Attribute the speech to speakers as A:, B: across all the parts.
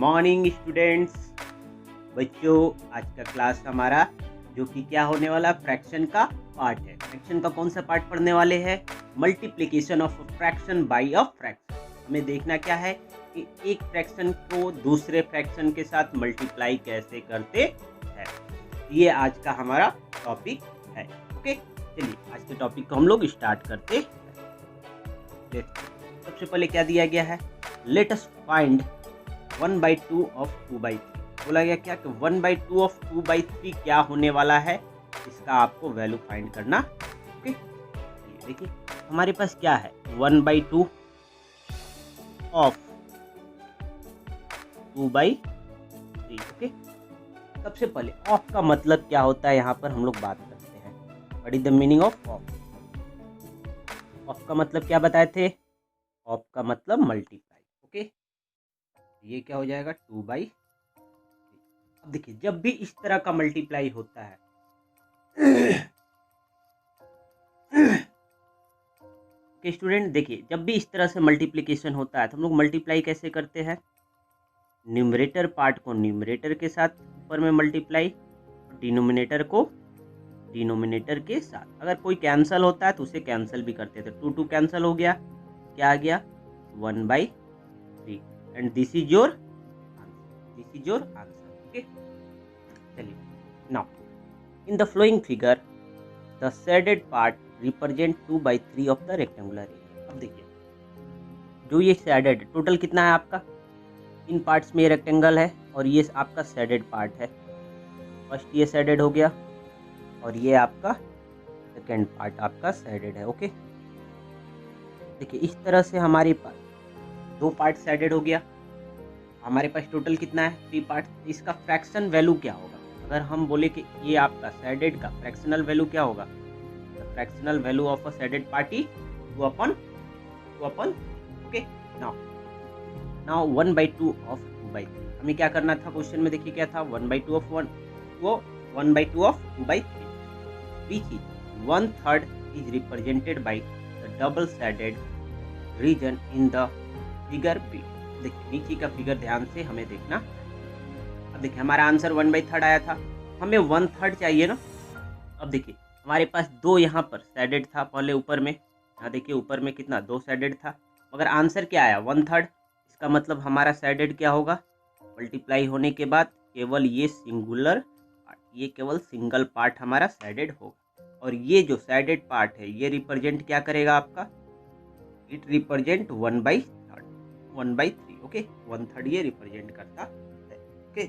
A: Morning students. बच्चों, आज का क्लास हमारा जो कि क्या होने वाला फ्रैक्शन का पार्ट है। फ्रैक्शन का कौन सा पार्ट पढ़ने वाले हैं? Multiplication of fraction by a fraction. हमें देखना क्या है कि एक फ्रैक्शन को दूसरे फ्रैक्शन के साथ मल्टीप्लाई कैसे करते हैं। ये आज का हमारा टॉपिक है। ओके, चलिए आज के टॉपिक को हम लोग स्टार्ट करते हैं। सबसे पहले क्या दिया गया है? Let us find 1/2 of 2/3। बोला गया क्या कि 1/2 ऑफ 2/3 क्या होने वाला है, इसका आपको वैल्यू फाइंड करना। ओके, देखिए हमारे पास क्या है 1/2 ऑफ 2/3। ओके, सबसे पहले ऑफ का मतलब क्या होता है, यहाँ पर हम लोग बात करते हैं। What is the meaning of of? Of का मतलब क्या बताए थे? ऑफ का मतलब मल्टीप्लाई। ओके, ये क्या हो जाएगा 2/3। अब देखिए जब भी इस तरह का मल्टीप्लाई होता है ओके स्टूडेंट, देखिए जब भी इस तरह से मल्टीप्लिकेशन होता है तो हम लोग मल्टीप्लाई कैसे करते हैं? न्यूमरेटर पार्ट को न्यूमरेटर के साथ ऊपर में मल्टीप्लाई, डिनोमिनेटर को डिनोमिनेटर के साथ। अगर कोई कैंसिल होता है तो उसे कैंसिल भी करते थे। 2 2 कैंसिल हो गया, क्या आ गया 1/3 and this is your answer. Okay, चलिए now in the flowing figure the shaded part represent 2/3 of the rectangular area. अब देखिए जो ये शेडेड टोटल कितना है आपका, इन पार्ट्स में ये रेक्टेंगल है और ये आपका शेडेड पार्ट है। फर्स्ट ये शेडेड हो गया और ये आपका सेकेंड पार्ट आपका शेडेड है। ओके, देखिए इस तरह से हमारे पास दो पार्ट शेडेड हो गया। हमारे पास टोटल कितना है 3 पार्ट। इसका फ्रैक्शन वैल्यू क्या होगा? अगर हम बोले कि ये आपका शेडेड का फ्रैक्शनल वैल्यू क्या होगा? The fractional value of a shaded party 2/. Okay, now 1/2 of 2/3। हमें क्या करना था क्वेश्चन में? देखिए क्या था 1/2 of 1/2 of 2/3 which is 1/3 is represented by the double shaded region in the figure below। देखिए नीचे का फिगर ध्यान से हमें देखना। अब देखिए हमारा आंसर 1/3 आया था, हमें 1/3 चाहिए ना। अब देखिए हमारे पास दो यहाँ पर शेडेड था पहले ऊपर में, यहाँ देखिए ऊपर में कितना 2 शेडेड था, मगर आंसर क्या आया 1/3। इसका मतलब हमारा शेडेड क्या होगा? मल्टीप्लाई होने के बाद केवल ये सिंगुलर पार्ट, ये केवल सिंगल पार्ट हमारा शेडेड होगा। और ये जो शेडेड पार्ट है ये रिप्रेजेंट क्या करेगा आपका? It represent 1/3। ओके, 1/3 ये रिप्रेजेंट करता है। ओके,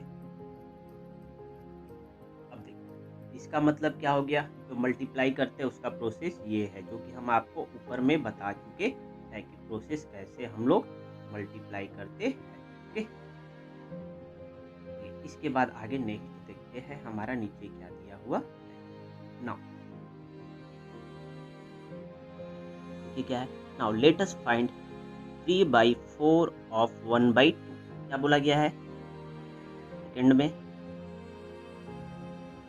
A: अब देखिए इसका मतलब क्या हो गया? जो मल्टीप्लाई करते हैं उसका प्रोसेस ये है, जो कि हम आपको ऊपर में बता चुके हैं कि प्रोसेस कैसे हम लोग मल्टीप्लाई करते हैं। ओके, इसके बाद आगे नेक्स्ट देखते हैं हमारा नीचे क्या दिया हुआ नाउ। ये क्या है? Now let us find 3/4 of 1/2। क्या बोला गया है सेकंड में?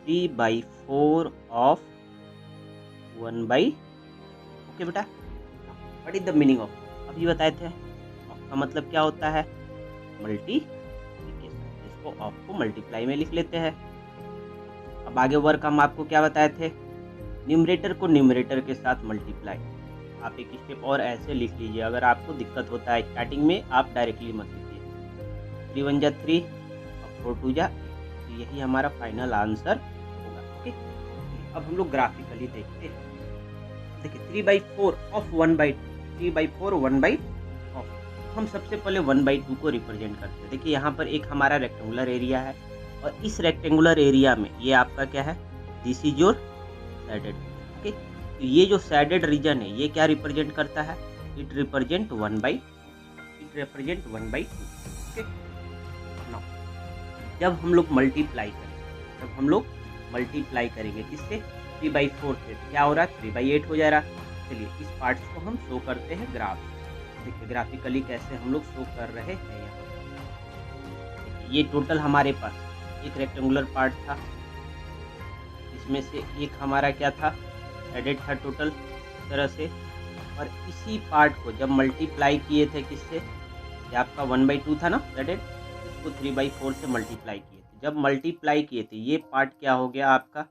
A: 3/4 ऑफ 1/. ओके बेटा, what is the meaning of? अभी बताए थे ऑफ का मतलब क्या होता है? मल्टीप्लिकेशन। इसको ऑफ को मल्टीप्लाई में लिख लेते हैं। अब आगे वर्क हम आपको क्या बताए थे? न्यूमरेटर को न्यूमरेटर के साथ मल्टीप्लाई। आप एक स्टेप और ऐसे लिख लीजिए, अगर आपको दिक्कत होता है स्टार्टिंग में आप डायरेक्टली मत लिखिए। 3 1 जा 3 और 4 2 जा 8। तो यही हमारा फाइनल आंसर होगा। ओके, अब हम लोग ग्राफिकली देखते हैं। देखिए 3/4 ऑफ 1/2, 3/4 1/2 ऑफ। हम सबसे पहले 1/2 को रिप्रेजेंट करते हैं। देखिए यहाँ पर एक हमारा रेक्टेंगुलर एरिया है और इस रेक्टेंगुलर एरिया में ये आपका क्या है? This is your shaded. Okay, तो ये जो शेडेड रीजन है ये क्या रिप्रेजेंट करता है? It represent 1/2। ओके, नाउ जब हम लोग मल्टीप्लाई करेंगे किससे? 3/4 से, क्या हो रहा है 3/8 हो जा रहा। चलिए इस पार्ट्स को हम शो करते हैं ग्राफ। देखिए ग्राफिकली कैसे हम लोग शो कर रहे हैं। यहाँ ये टोटल हमारे पास एक रेक्टेंगुलर पार्ट था, इसमें से एक हमारा क्या था? शेडेड था टोटल इस तरह से। और इसी पार्ट को जब मल्टीप्लाई किए थे किससे? ये आपका 1/2 था ना शेडेड, इसको 3/4 से मल्टीप्लाई किए थे। जब मल्टीप्लाई किए थे ये पार्ट क्या हो गया आपका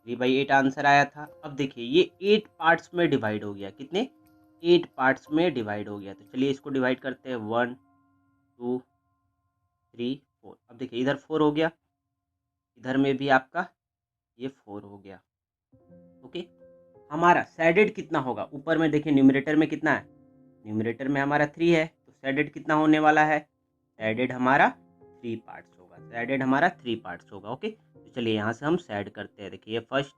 A: 3/8 आंसर आया था। अब देखिए ये 8 पार्ट्स में डिवाइड हो गया। कितने 8 पार्ट्स में डिवाइड हो गया। तो चलिए इसको डिवाइड करते हैं 1 2 3 4। अब देखिए इधर 4 हो गया, इधर में भी आपका ये 4 हो गया। ओके, हमारा सैडेड कितना होगा ऊपर में देखिए न्यूमरेटर में कितना है, न्यूमरेटर में हमारा 3 है तो सैडेड कितना होने वाला है, सैडेड हमारा 3 पार्ट्स होगा, सैडेड हमारा 3 पार्ट्स होगा। ओके, तो चलिए यहाँ से हम सैड करते हैं। देखिए ये फर्स्ट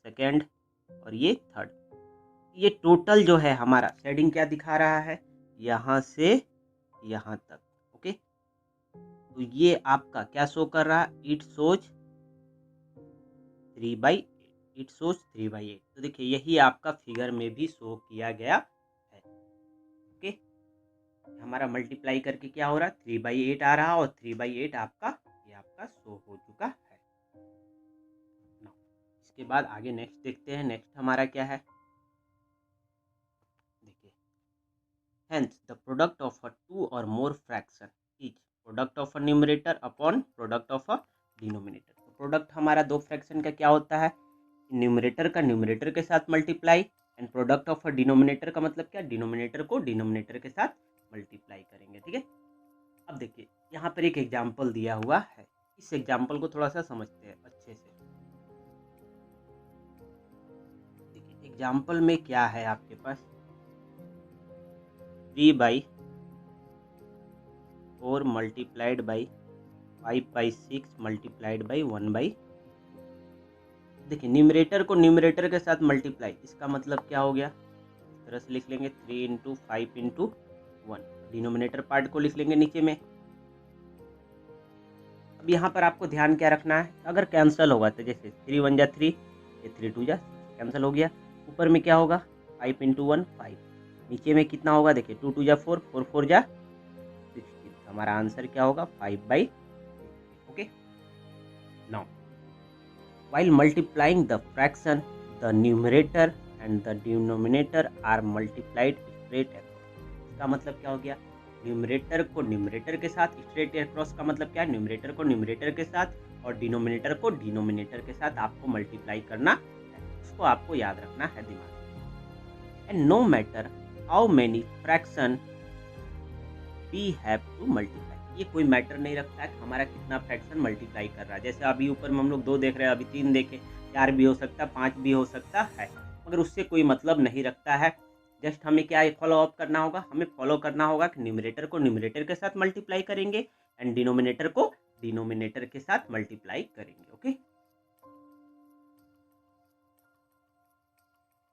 A: सेकेंड और ये थर्ड, ये टोटल जो है हमारा सैडिंग क्या दिखा रहा है यहाँ से यहाँ तक। ओके, तो ये आपका क्या शो कर रहा है, इट शोज 3/8, इट शोज 3/8। तो देखिए यही आपका फिगर में भी शो किया गया है। ओके, हमारा मल्टीप्लाई करके क्या हो रहा है 3/8 आ रहा और 3/8 आपका ये आपका शो हो चुका है। इसके बाद आगे नेक्स्ट देखते हैं। नेक्स्ट हमारा क्या है, देखिए hence the product of a 2 और more fraction is product of a numerator upon product of a denominator. तो प्रोडक्ट हमारा दो फ्रैक्शन का क्या होता है, न्यूमरेटर का न्यूमरेटर के साथ multiply, and product of a denominator का मतलब क्या, डिनोमिनेटर को डिनोमिनेटर के साथ मल्टीप्लाई करेंगे। ठीक है, अब देखिए यहाँ पर एक एग्जाम्पल दिया हुआ है, इस एग्जाम्पल को थोड़ा सा समझते हैं अच्छे से। देखिए एग्जाम्पल में क्या है आपके पास 3/4 मल्टीप्लाइड बाई 5/6 मल्टीप्लाइड बाई 1/। देखिए न्यूमरेटर को न्यूमरेटर के साथ मल्टीप्लाई, इसका मतलब क्या हो गया, इस तरह से लिख लेंगे 3 × 5 × 1। डिनोमिनेटर पार्ट को लिख लेंगे नीचे में। अब यहाँ पर आपको ध्यान क्या रखना है, अगर कैंसिल होगा तो जैसे 3 × 1 = 3, ये 3 × 2 = कैंसिल हो गया। ऊपर में क्या होगा 5 × 1 5, नीचे में कितना होगा देखिए 2 × 2 = 4, 4 × 4 = 16। हमारा आंसर क्या होगा 5/16। Okay, now while multiplying the fraction the numerator and the denominator are multiplied straight across। इसका मतलब क्या हो गया, न्यूमरेटर को न्यूमरेटर के साथ, स्ट्रेट अक्रॉस का मतलब क्या है, न्यूमरेटर को न्यूमरेटर के साथ और डिनोमिनेटर को डिनोमिनेटर के साथ आपको मल्टीप्लाई करना है, उसको आपको याद रखना है दिमाग में। And no matter how many fraction we have to multiply, ये कोई मैटर नहीं रखता है कि हमारा कितना फ्रैक्शन मल्टीप्लाई कर रहा है। जैसे अभी ऊपर में हम लोग 2 देख रहे हैं, अभी 3 देखे, 4 भी हो सकता है, 5 भी हो सकता है, मगर उससे कोई मतलब नहीं रखता है। जस्ट हमें क्या फॉलो अप करना होगा, हमें फॉलो करना होगा कि न्यूमरेटर को न्यूमरेटर के साथ मल्टीप्लाई करेंगे एंड डिनोमिनेटर को डिनोमिनेटर के साथ मल्टीप्लाई करेंगे। Okay,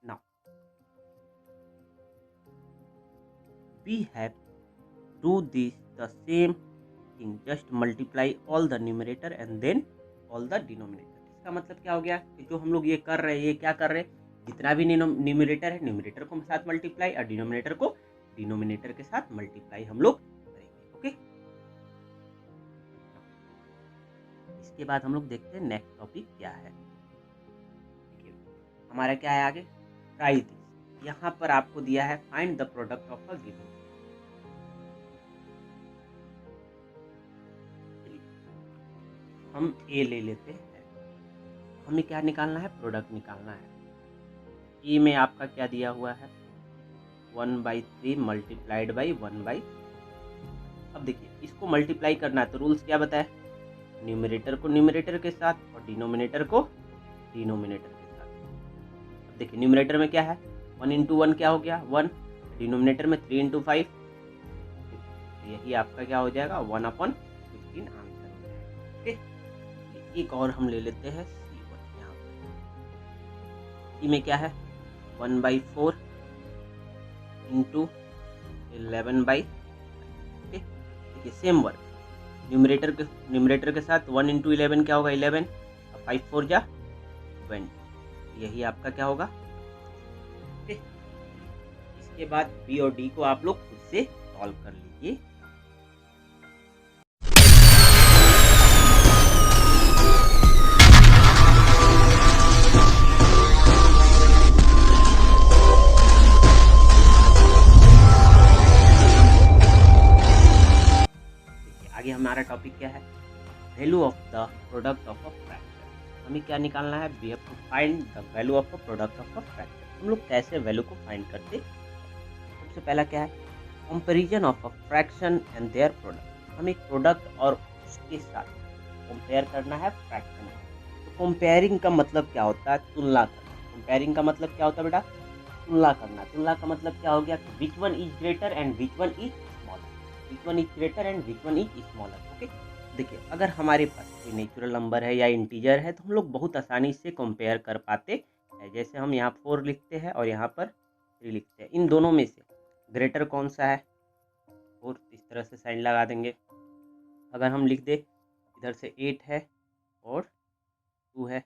A: now we have do this the same thing, just multiply all the numerator and then all the denominator. इसका मतलब क्या हो गया कि जो हम लोग ये कर रहे हैं, ये क्या कर रहे हैं, जितना भी न्यूमरेटर है न्यूमरेटर को साथ मल्टीप्लाई और डिनोमिनेटर को डिनोमिनेटर के साथ मल्टीप्लाई हम लोग करेंगे। ओके, इसके बाद हम लोग देखते हैं नेक्स्ट टॉपिक क्या है। हमारा क्या है आगे, ट्राई दिस। यहाँ पर आपको दिया है find the product of a given. हम ए ले लेते हैं, हमें क्या निकालना है, प्रोडक्ट निकालना है। ए में आपका क्या दिया हुआ है 1/3 मल्टीप्लाइड बाई 1/। अब देखिए इसको मल्टीप्लाई करना है तो रूल्स क्या बताए, न्यूमरेटर को न्यूमरेटर के साथ और डिनोमिनेटर को डिनोमिनेटर के साथ। अब देखिए न्यूमरेटर में क्या है 1 × 1 क्या हो गया 1, डिनोमिनेटर में 3 × 5, यही आपका क्या हो जाएगा 1/15 आंसर हो जाएगा। ओके, एक और हम ले लेते हैं C1। यहाँ सी में क्या है 1/4 × 11/। ओके, देखिए सेम वर्क, न्यूमरेटर के साथ 1 × 11 क्या होगा 11, 5 × 4 = 20, यही आपका क्या होगा। ओके, इसके बाद बी और डी को आप लोग खुद से सॉल्व कर लीजिए। हमारा टॉपिक क्या है? Value of the product of a fraction. हमें क्या निकालना है? We have to find the value of a product of a fraction. हम लोग कैसे वैल्यू को फाइंड करते? सबसे पहला क्या है? Comparison of a fraction and their product. हम एक प्रोडक्ट और उसके साथ कंपेयर करना है फ्रैक्शन। तो कंपेयरिंग का मतलब क्या होता है? तुलना करना। कंपेयरिंग का मतलब क्या होता है बेटा? तुलना करना। तुलना का मतलब क्या हो गया? विच one is greater and which one is smaller. Which one is greater and which one is smaller. Okay, देखिए अगर हमारे पास कोई नेचुरल नंबर है या इंटीजर है तो हम लोग बहुत आसानी से कंपेयर कर पाते हैं। जैसे हम यहाँ 4 लिखते हैं और यहाँ पर 3 लिखते हैं, इन दोनों में से ग्रेटर कौन सा है? 4। इस तरह से साइन लगा देंगे। अगर हम लिख दे इधर से 8 है और 2 है,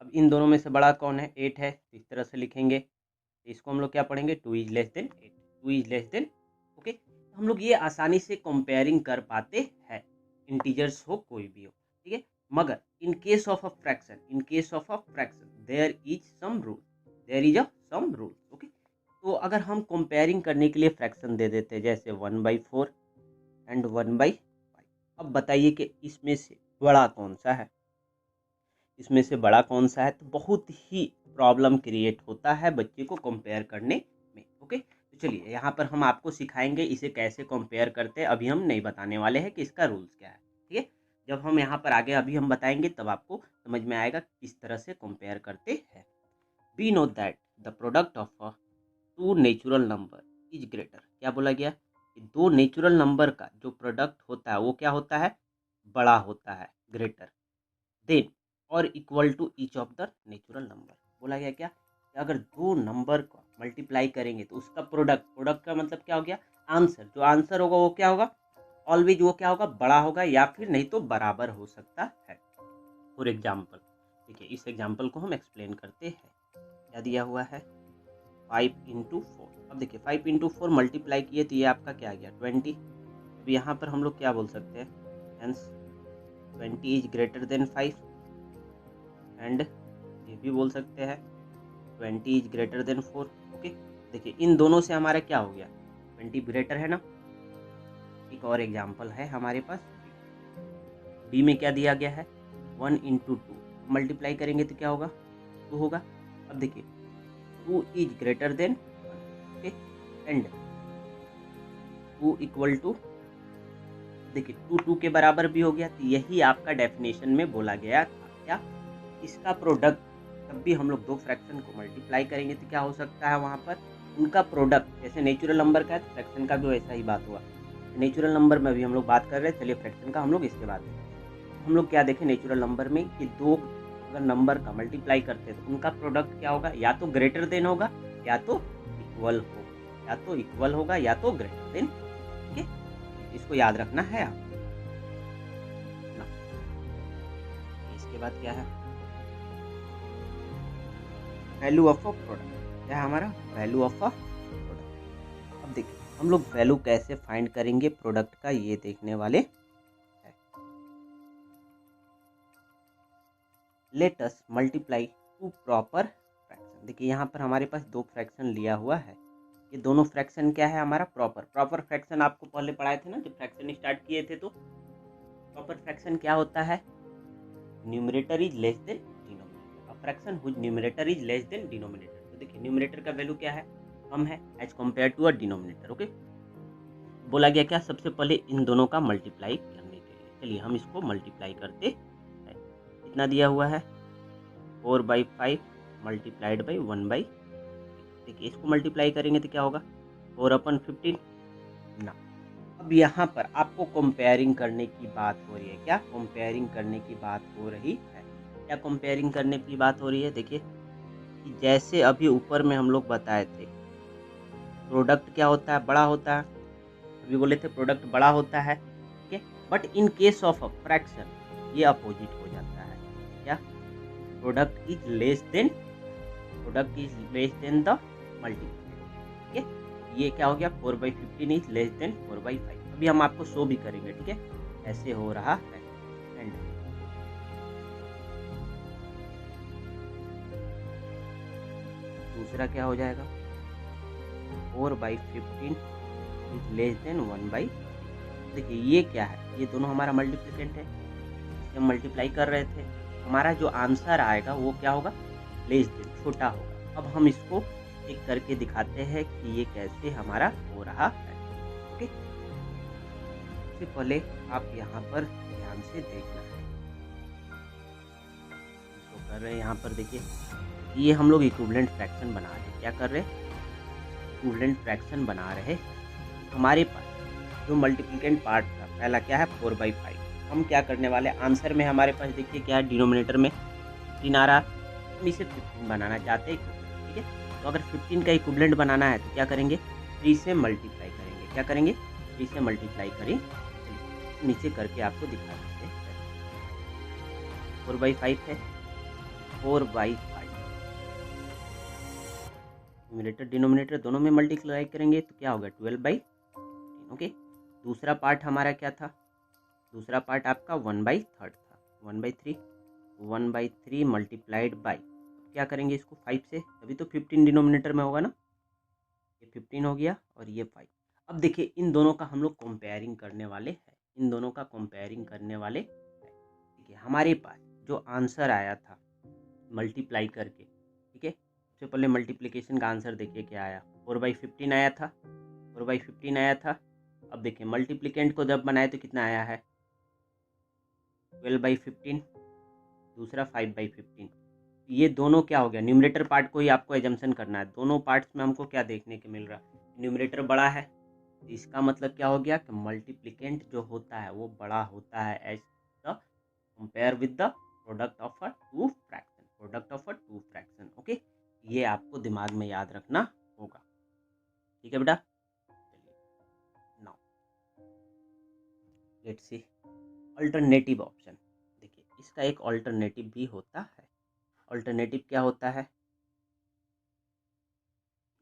A: अब इन दोनों में से बड़ा कौन है? 8 है, तो इस तरह से लिखेंगे। इसको हम लोग क्या पढ़ेंगे? 2 is less then 8, 2 is less then. Okay, तो हम लोग ये आसानी से कंपेयरिंग कर पाते हैं, इंटीजर्स हो कोई भी हो, ठीक है। मगर in case of a fraction, in case of a fraction there is some rule, there is a some rule. Okay, तो अगर हम कंपेयरिंग करने के लिए फ्रैक्शन दे देते हैं जैसे 1/4 एंड 1/5, अब बताइए कि इसमें से बड़ा कौन सा है? इसमें से बड़ा कौन सा है? तो बहुत ही प्रॉब्लम क्रिएट होता है बच्चे को कंपेयर करने में। ओके, तो चलिए यहाँ पर हम आपको सिखाएंगे इसे कैसे कंपेयर करते हैं। अभी हम नहीं बताने वाले हैं कि इसका रूल्स क्या है, ठीक है। जब हम यहाँ पर आगे अभी हम बताएंगे तब आपको समझ में आएगा किस तरह से कंपेयर करते हैं। We know that the product of a two natural number is greater. क्या बोला गया? कि दो नेचुरल नंबर का जो प्रोडक्ट होता है वो क्या होता है? बड़ा होता है, ग्रेटर देन और equal to each of the natural number. बोला गया क्या? कि अगर दो नंबर को मल्टीप्लाई करेंगे तो उसका प्रोडक्ट, प्रोडक्ट का मतलब क्या हो गया? आंसर। जो आंसर होगा वो क्या होगा? ऑलवेज वो क्या होगा? बड़ा होगा, या फिर नहीं तो बराबर हो सकता है। फॉर एग्जाम्पल, देखिए इस एग्जाम्पल को हम एक्सप्लेन करते हैं। क्या दिया हुआ है? 5 × 4। अब देखिए 5 × 4 मल्टीप्लाई किए तो ये आपका क्या आ गया? 20। अब यहाँ पर हम लोग क्या बोल सकते हैं? Hence 20 is greater then 5, and ये भी बोल सकते हैं 20 इज ग्रेटर देन 4। ओके, देखिए इन दोनों से हमारा क्या हो गया? 20 ग्रेटर है ना। एक और एग्जांपल है हमारे पास, डी में क्या दिया गया है? 1 × 2। मल्टीप्लाई करेंगे तो क्या होगा? 2 होगा। अब देखिए 2 is greater than 1, okay, and 2 equal to, देखिए 2 2 के बराबर भी हो गया। तो यही आपका डेफिनेशन में बोला गया था क्या? इसका प्रोडक्ट, तब भी हम लोग दो फ्रैक्शन को मल्टीप्लाई करेंगे तो क्या हो सकता है वहाँ पर? उनका प्रोडक्ट, जैसे नेचुरल नंबर का है तो फ्रैक्शन का भी वैसा ही बात हुआ। नेचुरल नंबर में भी हम लोग बात कर रहे हैं, चलिए फ्रैक्शन का हम लोग इसके बाद हम लोग क्या देखें नेचुरल नंबर में कि दो अगर नंबर का मल्टीप्लाई करते हैं तो उनका प्रोडक्ट क्या होगा? या तो ग्रेटर देन होगा या तो इक्वल होगा, या तो इक्वल होगा या तो ग्रेटर देन। ठीक है, इसको याद रखना है आप ना। इसके बाद क्या है? Value of a product. क्या है हमारा? Value of a product. अब देखिए हम लोग वैल्यू कैसे फाइंड करेंगे प्रोडक्ट का, ये देखने वाले हैं। Let us multiply two proper fraction. देखिए यहाँ पर हमारे पास दो फ्रैक्शन लिया हुआ है। ये दोनों फ्रैक्शन क्या है हमारा? प्रॉपर। प्रॉपर फ्रैक्शन आपको पहले पढ़ाए थे ना जब फ्रैक्शन स्टार्ट किए थे। तो प्रॉपर फ्रैक्शन क्या होता है? Numerator is less than denominator. A fraction whose numerator is less than denominator. तो देखिए न्यूमरेटर का वैल्यू क्या है? कम है as compare to a denominator. Okay, बोला गया क्या? सबसे पहले इन दोनों का मल्टीप्लाई करने के लिए। चलिए हम इसको मल्टीप्लाई करते हैं। कितना दिया हुआ है? 4/5 मल्टीप्लाइड बाई 1/, देखिए इसको मल्टीप्लाई करेंगे तो क्या होगा? 4/15 ना। अब यहाँ पर आपको कंपेयरिंग करने की बात हो रही है। क्या कंपेयरिंग करने की बात हो रही है? क्या कंपेयरिंग करने की बात हो रही है? देखिए कि जैसे अभी ऊपर में हम लोग बताए थे प्रोडक्ट क्या होता है? बड़ा होता है। अभी बोले थे प्रोडक्ट बड़ा होता है, ठीक है। But in case of a fraction ये अपोजिट हो जाता है। क्या? Product is less then, product is less then the multiple. ठीक है, ये क्या हो गया? 4/15 इज लेस देन 4/5। अभी हम आपको शो भी करेंगे, ठीक है, ऐसे हो रहा है। एंड दूसरा क्या हो जाएगा? 4/15 इज लेस देन 1/, देखिए ये क्या है, ये दोनों हमारा मल्टीप्लिकेंट है, इसे हम मल्टीप्लाई कर रहे थे। हमारा जो आंसर आएगा वो क्या होगा, लेस देन, छोटा होगा। अब हम इसको चेक करके दिखाते हैं कि ये कैसे हमारा हो रहा है। ओके, सबसे पहले आप यहाँ पर ध्यान से देखना है, तो कर रहे हैं यहाँ पर देखिए, ये हम लोग इक्विवेलेंट फ्रैक्शन बना रहे हैं। क्या कर रहे हैं, इक्विवेलेंट फ्रैक्शन बना रहे। हमारे पास जो मल्टीप्लिकेंट पार्ट था, पहला क्या है 4/5, हम क्या करने वाले, आंसर में हमारे पास देखिए क्या है, डिनोमिनेटर में 15 आ रहा, हम इसे 15 बनाना चाहते हैं, ठीक है। तो अगर 15 का इक्विवेलेंट बनाना है तो क्या करेंगे, 3 से मल्टीप्लाई करेंगे। क्या करेंगे, 3 से मल्टीप्लाई करें, नीचे करके आपको दिखा देते हैं। 4/5 है, 4/5 न्यूमरेटर डिनोमिनेटर दोनों में मल्टीप्लाई करेंगे तो क्या होगा, 12/15। ओके, दूसरा पार्ट हमारा क्या था, दूसरा पार्ट आपका 1/3 था, 1/3, 1/3 मल्टीप्लाइड बाई, क्या करेंगे इसको 5 से, तभी तो 15 डिनोमिनेटर में होगा ना, ये 15 हो गया और ये 5। अब देखिए इन दोनों का हम लोग कंपेयरिंग करने वाले हैं, इन दोनों का कंपेयरिंग करने वाले हैं। देखिए हमारे पास जो आंसर आया था मल्टीप्लाई करके, ठीक है, सबसे पहले मल्टीप्लिकेशन का आंसर देखिए क्या आया, 4/15 आया था, 4/15 आया था। अब देखिए मल्टीप्लिकेंट को जब बनाए तो कितना आया है, 12/15, दूसरा 5/15। ये दोनों क्या हो गया, न्यूमरेटर पार्ट को ही आपको एजम्पशन करना है। दोनों पार्ट्स में हमको क्या देखने को मिल रहा है, न्यूमरेटर बड़ा है, इसका मतलब क्या हो गया कि मल्टीप्लिकेंट जो होता है वो बड़ा होता है as the compare with the product of a two fraction, product of a two fraction. Okay, ये आपको दिमाग में याद रखना होगा, ठीक है बेटा। चलिए now let's see alternative option. देखिए इसका एक अल्टरनेटिव भी होता है। अल्टरनेटिव क्या होता है,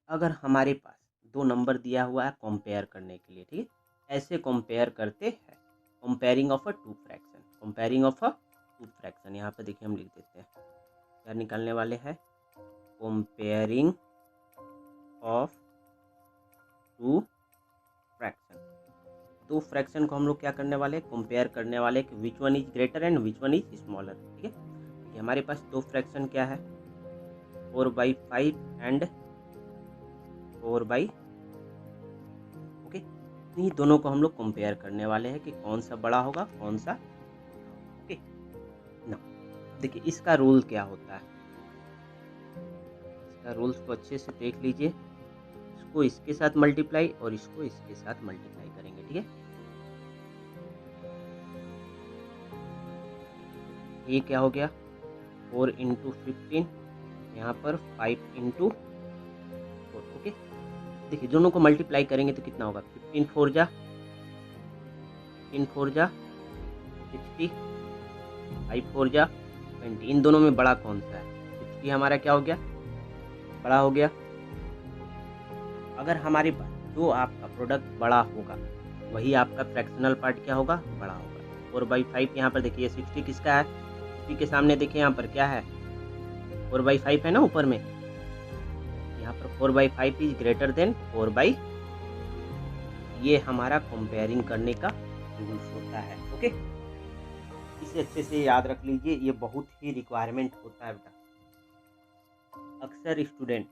A: अगर हमारे पास दो नंबर दिया हुआ है कंपेयर करने के लिए, ठीक है, ऐसे कंपेयर करते हैं, comparing of a two fraction, comparing of a two fraction. यहाँ पे देखिए हम लिख देते हैं, क्या निकालने वाले हैं, कंपेयरिंग ऑफ टू फ्रैक्शन। दो फ्रैक्शन को हम लोग क्या करने वाले, कंपेयर करने वाले कि विच one is greater and which one is smaller. ठीक है, ये हमारे पास दो फ्रैक्शन क्या है, 4/5 एंड 4/, ओके, इन्हीं दोनों को हम लोग कंपेयर करने वाले हैं कि कौन सा बड़ा होगा कौन सा। ओके ना, देखिए इसका रूल क्या होता है, इसका रूल्स को अच्छे से देख लीजिए। इसको इसके साथ मल्टीप्लाई और इसको इसके साथ मल्टीप्लाई करेंगे, ठीक है। ये क्या हो गया, 4 × 15, यहाँ पर 5 × 4। ओके, देखिए दोनों को मल्टीप्लाई करेंगे तो कितना होगा, 15 4 जा 60, 5 4 जा 20। इन दोनों में बड़ा कौन सा है, 60 हमारा क्या हो गया, बड़ा हो गया। अगर हमारे पास जो आपका प्रोडक्ट बड़ा होगा वही आपका फ्रैक्शनल पार्ट क्या होगा, बड़ा होगा। 4/5 यहाँ पर देखिए 60 किसका है, 60 के सामने देखिए यहाँ पर क्या है, 4/5 है ना ऊपर में, यहाँ पर 4/5 इज ग्रेटर देन 4/, ये हमारा कंपेयरिंग करने का रूल्स होता है। ओके, इसे अच्छे से याद रख लीजिए, ये बहुत ही रिक्वायरमेंट होता है बेटा। अक्सर स्टूडेंट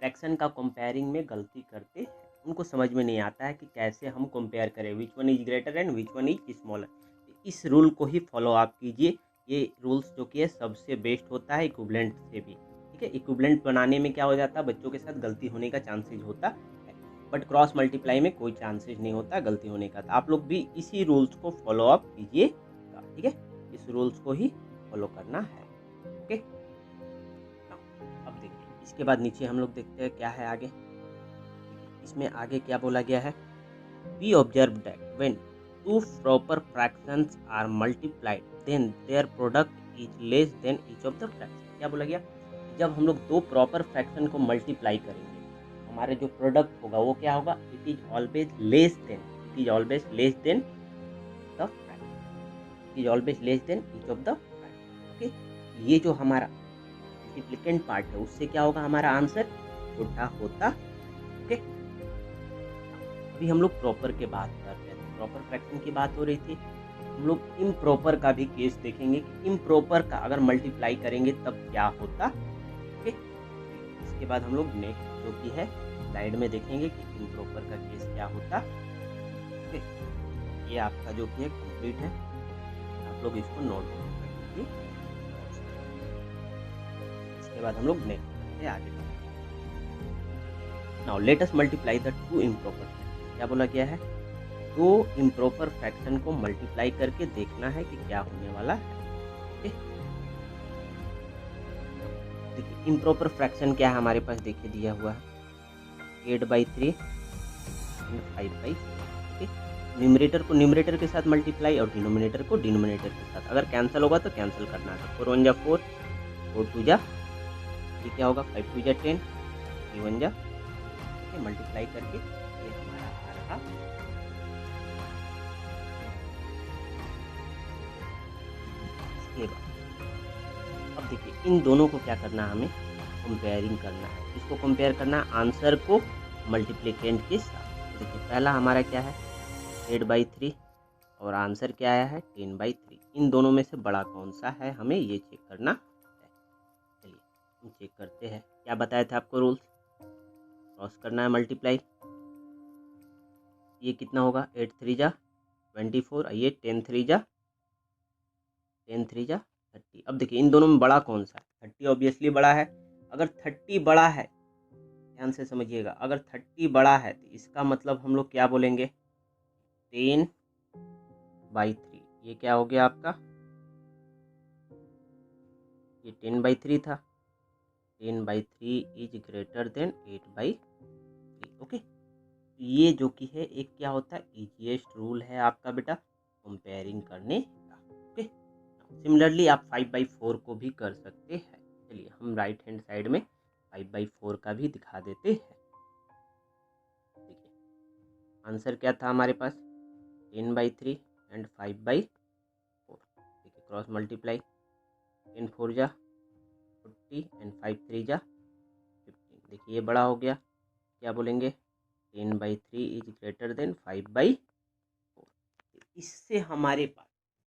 A: फ्रैक्शन का कंपेयरिंग में गलती करते हैं, उनको समझ में नहीं आता है कि कैसे हम कंपेयर करें, विच one is greater and which one is smaller. इस रूल को ही फॉलो आप कीजिए, ये रूल्स जो कि है सबसे बेस्ट होता है इक्विवेलेंट से भी। ठीक है, इक्विवेलेंट बनाने में क्या हो जाता है, बच्चों के साथ गलती होने का चांसेस होता है, बट क्रॉस मल्टीप्लाई में कोई चांसेस नहीं होता गलती होने का। तो आप लोग भी इसी रूल्स को फॉलो अप कीजिएगा, ठीक है, इस रूल्स को ही फॉलो करना है। ओके, अब देखिए इसके बाद नीचे हम लोग देखते हैं क्या है आगे। इसमें आगे क्या बोला गया है, we observe that when two proper fractions are multiplied then their product is less than each of the fraction. क्या बोला गया, जब हम लोग दो प्रॉपर फ्रैक्शन को मल्टीप्लाई करेंगे हमारे जो प्रोडक्ट होगा वो क्या होगा, it is always less than, it is always less than the fraction, it is always less than each of the fraction. Okay, ये जो हमारा मल्टीप्लिकेंट पार्ट है उससे क्या होगा, हमारा आंसर छोटा होता। ओके, अभी हम लोग प्रॉपर के बात कर रहे हैं, प्रॉपर फ्रैक्शन की बात हो रही थी, हम लोग इम्प्रॉपर का भी केस देखेंगे कि इम्प्रॉपर का अगर मल्टीप्लाई करेंगे तब क्या होता। ओके, इसके बाद हम लोग नेक्स्ट जो कि है स्लाइड में देखेंगे कि इम्प्रॉपर का केस क्या होता। ओके, ये आपका जो कि है कंप्लीट है, आप लोग इसको नोट डाउन कर लीजिए। इसके बाद हम लोग नेक्स्ट करते हैं आगे। Now let us multiply the two improper fraction. क्या बोला गया है? दो इम्प्रॉपर फ्रैक्शन को मल्टीप्लाई करके देखना है कि क्या होने वाला है। ओके, देखिए इम्प्रॉपर फ्रैक्शन क्या है हमारे पास, देखिए दिया हुआ है 8/3 एंड 5/4। ओके, न्यूमरेटर को न्यूमरेटर के साथ मल्टीप्लाई और डिनोमिनेटर को डिनोमिनेटर के साथ। अगर कैंसिल होगा तो कैंसिल करना है। 4 1 जा 4, 4 2 जा, ये क्या होगा 5 2 जा 10, 3 1 जा, मल्टीप्लाई करके ये हमारा आ रहा। इसके बाद अब देखिए इन दोनों को क्या करना है, हमें कंपेयरिंग करना है। इसको कंपेयर करना है आंसर को मल्टीप्लिकेंट के साथ। देखिए पहला हमारा क्या है 8/3 और आंसर क्या आया है 10/3। इन दोनों में से बड़ा कौन सा है, हमें ये चेक करना है। चलिए हम चेक करते हैं। क्या बताया था आपको रूल्स, क्रॉस करना है मल्टीप्लाई। ये कितना होगा 8 3 जा 24, ये 10 3 जा 30। अब देखिए इन दोनों में बड़ा कौन सा है, 30 ऑब्वियसली बड़ा है। अगर 30 बड़ा है, ध्यान से समझिएगा, अगर 30 बड़ा है तो इसका मतलब हम लोग क्या बोलेंगे 10/3। ये क्या हो गया आपका, ये 10/3 था। 10/3 इज ग्रेटर देन 8/3। ओके, ये जो कि है एक क्या होता है इजीएस्ट रूल है आपका बेटा कंपेयरिंग करने का। ओके, सिमिलरली आप 5/4 को भी कर सकते हैं। चलिए हम राइट हैंड साइड में 5/4 का भी दिखा देते हैं। देखिए आंसर क्या था हमारे पास 10/3 एंड 5/4। देखिए क्रॉस मल्टीप्लाई, 10 4 जा 40 एंड 5 3 जा 15। देखिए ये बड़ा हो गया, क्या बोलेंगे 10/3 इज ग्रेटर देन 5/4। इससे हमारे पास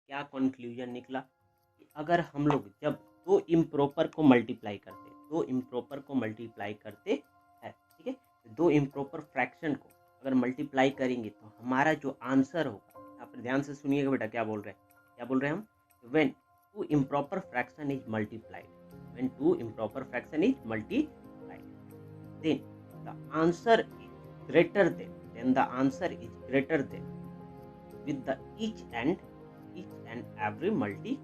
A: क्या कंक्लूजन निकला कि अगर हम लोग जब दो इम्प्रॉपर को मल्टीप्लाई करते हैं, दो इम्प्रॉपर को मल्टीप्लाई करते हैं, ठीक है, दो इम्प्रॉपर फ्रैक्शन को अगर मल्टीप्लाई करेंगे तो हमारा जो आंसर होगा, आप ध्यान से सुनिएगा बेटा क्या बोल रहे हैं, क्या बोल रहे हैं हम, when two improper fraction is multiplied, when two improper fraction is multiplied, then the answer is greater than the answer is greater than with the each and every multi.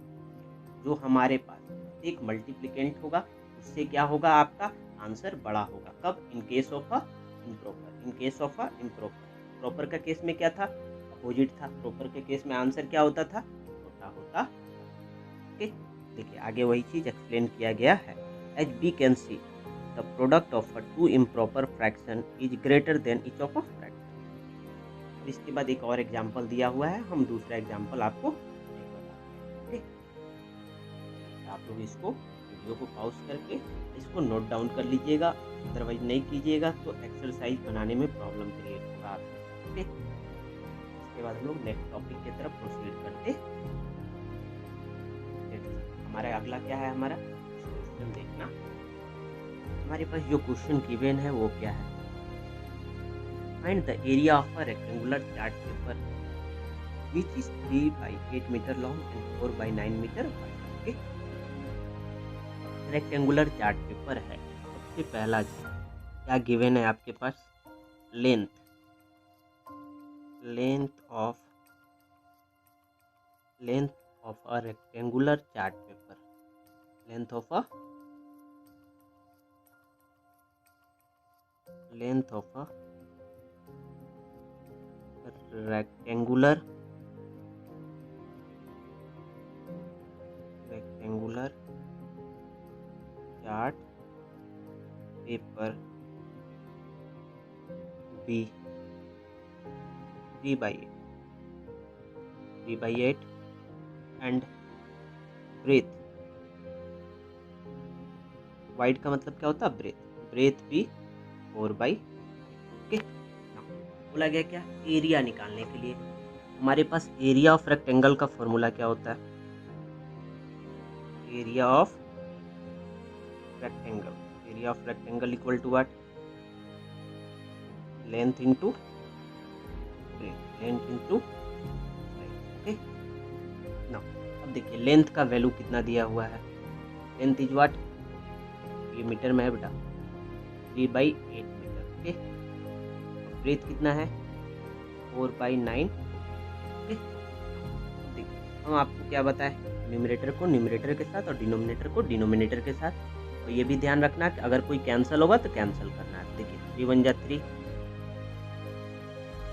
A: जो हमारे पास एक मल्टीप्लिकेंट होगा उससे क्या होगा आपका आंसर बड़ा होगा। कब, इन case of a improper. In case of a improper, proper का केस में क्या था अपोजिट था, प्रॉपर के केस में आंसर क्या होता था छोटा होता। ओके, देखिए आगे वही चीज एक्सप्लेन किया गया है। As we can see the product of a two improper fraction is greater than each of a fraction. इसके बाद एक और एग्जाम्पल दिया हुआ है, हम दूसरा एग्जाम्पल आपको बताते हैं। आप लोग इसको वीडियो को पॉज करके इसको नोट डाउन कर लीजिएगा, अदरवाइज नहीं कीजिएगा तो एक्सरसाइज बनाने में प्रॉब्लम क्रिएट होगा आपको। ओके, इसके बाद हम लोग नेक्स्ट टॉपिक की तरफ प्रोसीड करते। हमारा अगला क्या है, हमारा क्वेश्चन देखना। हमारे पास जो क्वेश्चन गिवन है वो क्या है, find the area of a rectangular chart paper which is 3/8 meter long and 4/9 meter wide। okay? Rectangular chart paper है। सबसे पहला क्या गिवन है आपके पास, length of a rectangular chart paper, length of a rectangular chart paper B 3/8 and breadth, wide का मतलब क्या होता है ब्रेथ भी 4/8। ओके, बोला गया क्या एरिया निकालने के लिए, हमारे पास एरिया ऑफ रेक्टेंगल का फॉर्मूला क्या होता है? Area of rectangle equal to what? Length into okay. Now अब देखिए लेंथ का वैल्यू कितना दिया हुआ है। Length is what? ये मीटर में है बेटा, 3/8 मीटर। ओके। ब्रेथ कितना है? 4/9। ओके। देखिए हम आपको क्या बताएं, न्यूमरेटर को न्यूमरेटर के साथ और डिनोमिनेटर को डिनोमिनेटर के साथ। तो ये भी ध्यान रखना कि अगर कोई कैंसिल होगा तो कैंसिल करना है। देखिए 3 1 जा 3,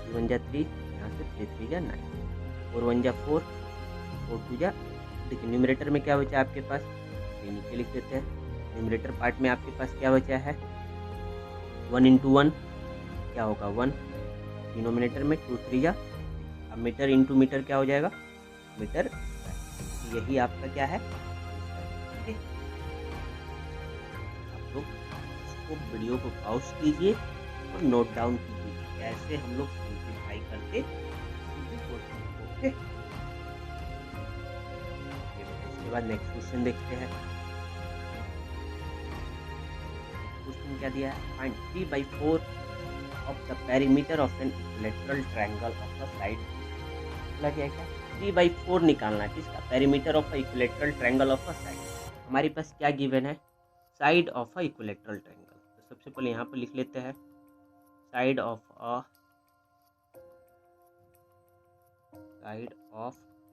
A: 3 1 जा 3, यहाँ से 3 3 जा 9, 4 1 जा 4, 4 2 जा। देखिए न्यूमरेटर में क्या बचा आपके पास, ये नीचे लिख देते हैं। न्यूमरेटर पार्ट में आपके पास क्या बचा है? 1 इंटू 1 क्या होगा? 1। डिनोमिनेटर में 2 3 जा। अब मीटर इंटू मीटर क्या हो जाएगा? मीटर। यही आपका क्या है? ओके। आप लोग इसको वीडियो को पॉज कीजिए और नोट डाउन कीजिए कैसे हम लोग सिंप्लीफाई करके ओके। इसके बाद नेक्स्ट क्वेश्चन देखते हैं। क्वेश्चन क्या दिया है? Find 3/4 of the perimeter of an equilateral triangle of the side. बोला क्या है? 3/4 निकालना है किसका? Perimeter of a equilateral triangle of a side. हमारे पास क्या गिवन है? Side of a equilateral triangle. तो सबसे पहले यहाँ पर लिख लेते हैं side of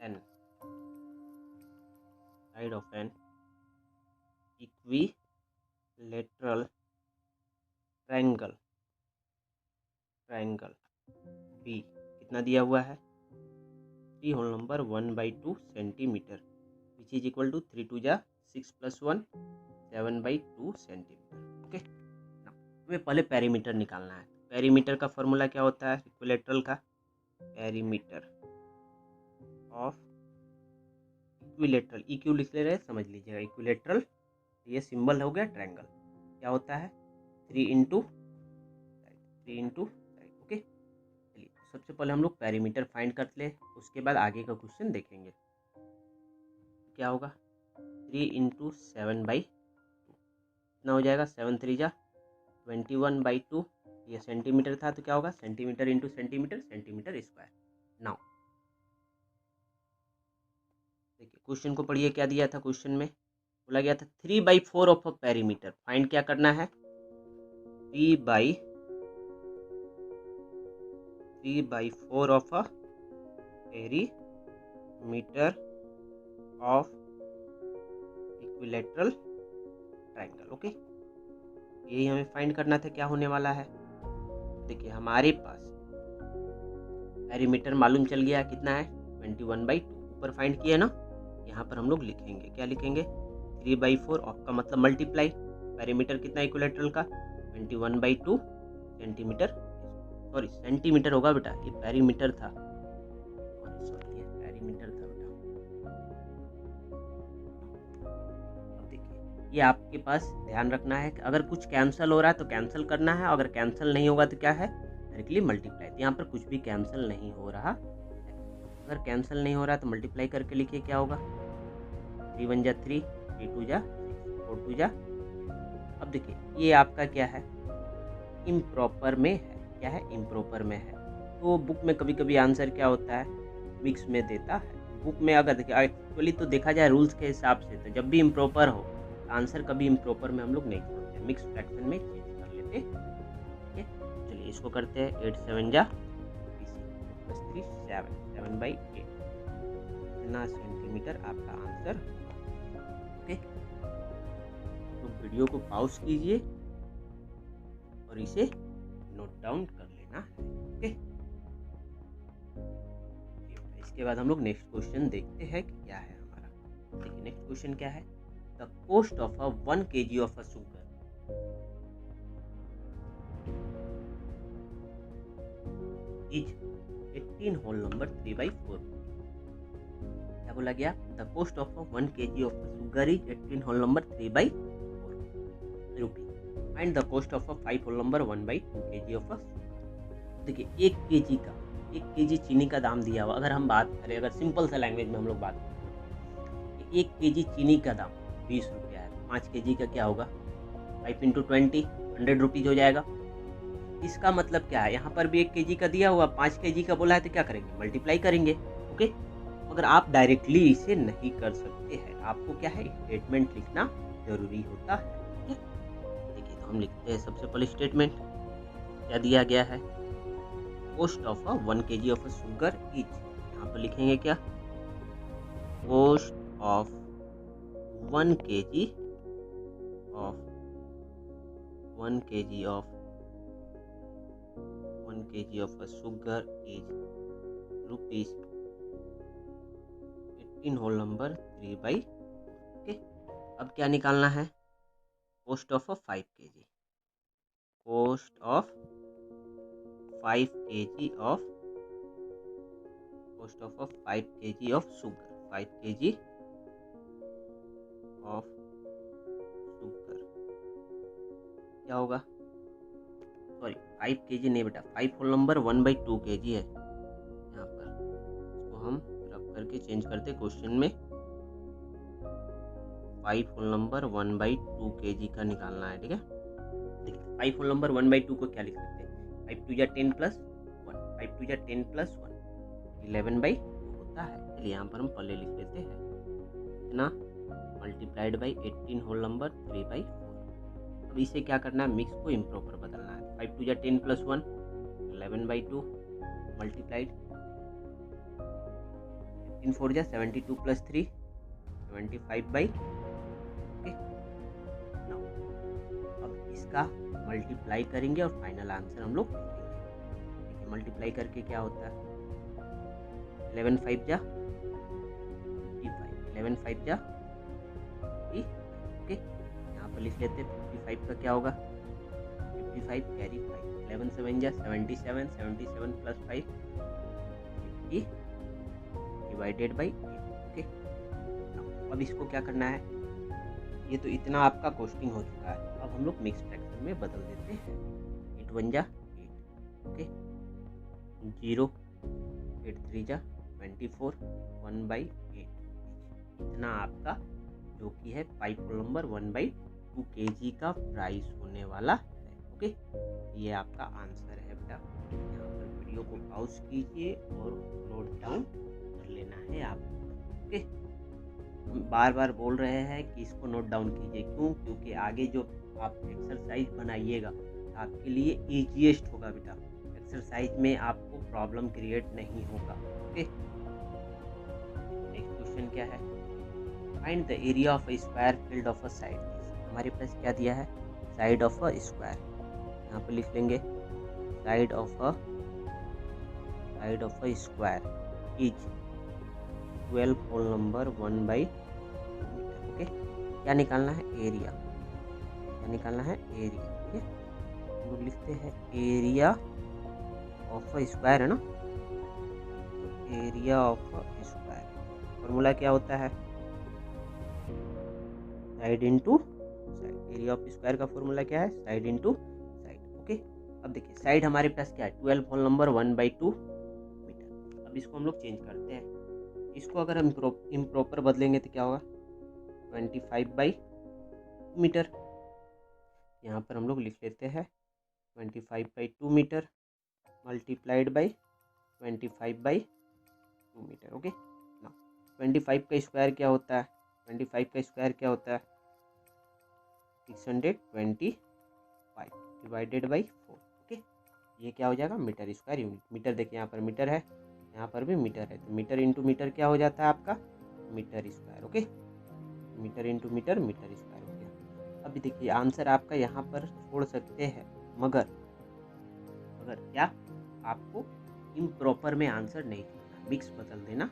A: an equilateral triangle be कितना दिया हुआ है? 3 whole number 1/2 centimetre which is equal to 3 2 जा 6 + 1 7/2 सेंटीमीटर। ओके। हमें पहले पेरीमीटर निकालना है। पेरीमीटर का फॉर्मूला क्या होता है इक्विलैटरल का? पेरीमीटर ऑफ इक्विलैटरल, इक्यू लिख ले रहे हैं, समझ लीजिएगा। इक्विलैटरल ये सिंबल हो गया ट्रायंगल, क्या होता है? 3 इंटू ओके। चलिए सबसे पहले हम लोग पेरीमीटर फाइंड करते हैं, उसके बाद आगे का क्वेश्चन देखेंगे। क्या होगा? 3 इंटू 7/2 कितना हो जाएगा? 7 3 जा 21/2। ये सेंटीमीटर था तो क्या होगा? Centimetre into centimetre, centimetre square. Now देखिए क्वेश्चन को पढ़िए, क्या दिया था क्वेश्चन में? बोला गया था 3/4 ऑफ अ पेरीमीटर। फाइंड क्या करना है? 3/4 of a perimeter of equilateral triangle. Okay. यही हमें फाइंड करना था। क्या होने वाला है? देखिए हमारे पास पेरीमीटर मालूम चल गया कितना है? 21/2। ऊपर फाइंड किया ना, यहाँ पर हम लोग लिखेंगे, क्या लिखेंगे? 3/4 ऑफ का मतलब मल्टीप्लाई, पेरीमीटर कितना इक्विलैटरल का? 21/2 सेंटीमीटर, सॉरी सेंटीमीटर होगा बेटा, ये पेरीमीटर था, सॉरी ये पेरीमीटर था बेटा। अब देखिए ये आपके पास ध्यान रखना है कि अगर कुछ कैंसिल हो रहा है तो कैंसिल करना है, अगर कैंसिल नहीं होगा तो क्या है? Directly multiply. तो यहाँ पर कुछ भी कैंसिल नहीं हो रहा है। अगर कैंसिल नहीं हो रहा तो मल्टीप्लाई करके लिखिए, क्या होगा? 3 1 जा 3, 3 2 जा 6, 4 2 जा। अब देखिए ये आपका क्या है? इम्प्रॉपर में है। क्या है? इम्प्रॉपर में है। तो बुक में कभी कभी आंसर क्या होता है? मिक्स में देता है। बुक में अगर देखिए एक्चुअली तो देखा जाए रूल्स के हिसाब से तो जब भी इम्प्रॉपर हो आंसर कभी इम्प्रॉपर में हम लोग नहीं छोड़ते, मिक्स फ्रैक्शन में चेंज कर लेते। ठीक है, चलिए इसको करते हैं। 8 7 जा 3 7 7/8 इतना सेंटीमीटर आपका आंसर। ओके, तो वीडियो को पॉज कीजिए और इसे नोट डाउन कर लेना है। ओके, इसके बाद हम लोग नेक्स्ट क्वेश्चन देखते हैं कि क्या है हमारा। देखिए नेक्स्ट क्वेश्चन क्या है? The cost of a 1 kg of a sugar is 18 whole number 3/4। क्या बोला गया? The cost of a 1 kg of sugar is 18 whole number 3/4 rupee. Find the cost of a 5 whole number 1/2 kg of a. देखिए 1 kg का 1 KG चीनी का दाम दिया हुआ, अगर हम बात करें, अगर सिंपल सा लैंग्वेज में हम लोग बात करें, 1 केजी चीनी का दाम 20 रुपया है, 5 केजी का क्या होगा, 5 इंटू 20 100 रुपीज़ हो जाएगा। इसका मतलब क्या है, यहाँ पर भी 1 केजी का दिया हुआ, 5 केजी का बोला है, तो क्या करेंगे, मल्टीप्लाई करेंगे। ओके, मगर आप डायरेक्टली इसे नहीं कर सकते हैं, आपको क्या है, स्टेटमेंट लिखना जरूरी होता है। ठीक है, देखिए तो हम लिखते हैं सबसे पहले स्टेटमेंट, क्या दिया गया है, cost of 1 KG of sugar is, यहाँ पर लिखेंगे क्या, cost of 1 KG of 1 KG of 1 KG of sugar is rupees 18 whole number 3/4। Okay, अब क्या निकालना है, cost of 5 KG, cost of 5 KG of cost of 5 KG of sugar, 5 KG of sugar क्या होगा, सॉरी 5 केजी नहीं बेटा, 5 whole number 1/2 KG है, यहाँ पर इसको हम रब करके चेंज करते क्वेश्चन में, 5 होल नंबर 1/2 केजी का निकालना है। ठीक है, देखिए 5 होल नंबर 1/2 को क्या लिख सकते हैं, 5 2 10 प्लस 1, 5 2 10 प्लस 1 11/2 होता है। चलिए यहाँ पर हम पहले लिख लेते हैं, इतना मल्टीप्लाइड बाई 18 होल नंबर 3/4। अब इसे क्या करना है, मिक्स को इम्प्रॉपर बदलना है, 5 2 10 प्लस 1 11/2 मल्टीप्लाइड 15 4 72 प्लस 3 75/, ओके। अब इसका मल्टीप्लाई करेंगे और फाइनल आंसर हम लोग लिखेंगे। मल्टीप्लाई करके क्या होता है, 11 5 जा 55, 11 5 जा 50, ओके। यहाँ पर लिख लेते हैं 55 का क्या होगा, 55 कैरी 5, 11 7 जा 77, 77 प्लस 5 50 डिवाइडेड बाई 8, ओके। अब इसको क्या करना है, ये तो इतना आपका कॉस्टिंग हो चुका है, अब हम लोग मिक्स फ्रैक्शन में बदल देते हैं, 8 1 जा 8, ओके, 0 8 3 जा 24 1/8, इतना आपका जो कि है 5 होल नंबर 1/2 केजी का प्राइस होने वाला है। ओके, ये आपका आंसर है बेटा। यहाँ पर वीडियो को पॉज कीजिए और नोट डाउन कर लेना है आपको। ओके, हम बार बार बोल रहे हैं कि इसको नोट डाउन कीजिए, क्यों, क्योंकि आगे जो आप एक्सरसाइज बनाइएगा आपके लिए ईजीएस्ट होगा बेटा, एक्सरसाइज में आपको प्रॉब्लम क्रिएट नहीं होगा। ओके, नेक्स्ट क्वेश्चन क्या है, find the area of a square field of a side. हमारे पास क्या दिया है, साइड ऑफ अ स्क्वायर, यहाँ पर लिख लेंगे side of a square is 12 whole number 1/2 metre. Okay, क्या निकालना है, एरिया, क्या निकालना है, एरिया। ठीक है, हम लोग लिखते हैं एरिया ऑफ अ स्क्वायर, है ना, area of a square formula क्या होता है, side into side, area of square का फॉर्मूला क्या है, साइड इंटू साइड। ओके, अब देखिए साइड हमारे पास क्या है, 12 होल नंबर 1/2 मीटर। अब इसको हम लोग चेंज करते हैं, इसको अगर हम इम्प्रॉपर बदलेंगे तो क्या होगा, 25/2 मीटर। यहाँ पर हम लोग लिख लेते हैं 25/2 metre multiplied by 25/2 metre. Okay, ना 25 का स्क्वायर क्या होता है, 25 का स्क्वायर क्या होता है, 625 डिवाइडेड बाई 4। ओके, ये क्या हो जाएगा, मीटर स्क्वायर यूनिट। मीटर देखिए यहाँ पर मीटर है, यहाँ पर भी मीटर है, तो मीटर इंटू मीटर क्या हो जाता है आपका, metre square. Okay, metre into metre, metre square हो गया। अभी देखिए आंसर आपका यहाँ पर छोड़ सकते हैं, मगर क्या आपको इम्प्रॉपर में आंसर नहीं छोड़ना, मिक्स बदल देना।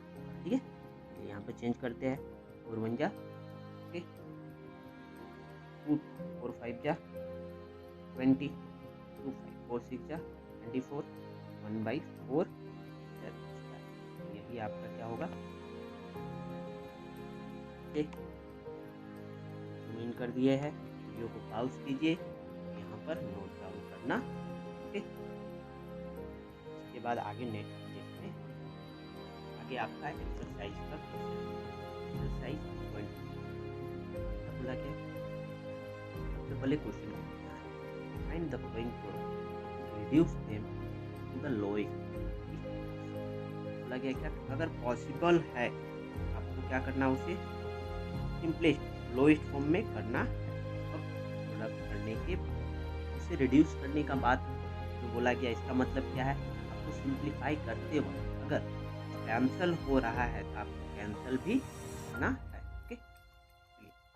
A: ठीक है, तो यहाँ पर चेंज करते हैं, 4 1 जा, ओके, 2 4 5 जा 20, 2 5 4 6 जा 24 1/4 मीटर स्क्वायर। यही आपका क्या होगा, जूम इन कर दिए है, वीडियो को पॉज कीजिए, यहाँ पर नोट डाउन करना। ओके, इसके बाद आगे नेक्स्ट ये आपका एक्सरसाइज का एक्सरसाइज 20 बोला क्या। सबसे पहले question find the following product reduce them to the lowest. बोला गया क्या, अगर पॉसिबल है आपको क्या करना है, उसे सिंपलेस्ट लोएस्ट फॉर्म में करना है। प्रोडक्ट करने के उसे रिड्यूस करने का बात जो बोला गया, इसका मतलब क्या है, आपको सिंप्लीफाई करते वक्त अगर कैंसल हो रहा है तो आपको कैंसल भी करना है। ओके,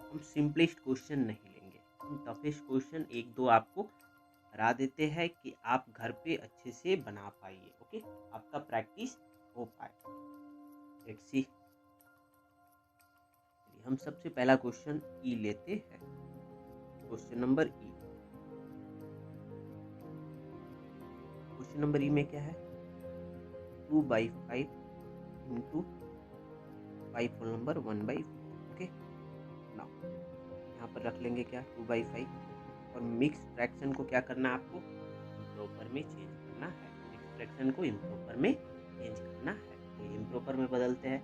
A: हम सिंपलेस्ट क्वेश्चन नहीं लेंगे, हम टफेस्ट क्वेश्चन एक दो आपको करा देते हैं कि आप घर पे अच्छे से बना पाइए। ओके, आपका प्रैक्टिस हो पाए। लेट्स सी, हम सबसे पहला क्वेश्चन ई लेते हैं। Question number E. Question number E में क्या है, 2/5 into 5 whole number 1/4। Okay, now यहाँ पर रख लेंगे क्या 2/5, और मिक्स फ्रैक्शन को क्या करना है, आपको इम्प्रॉपर में चेंज करना है। मिक्स फ्रैक्शन को इम्प्रॉपर में चेंज करना है। तो इम्प्रॉपर में बदलते हैं,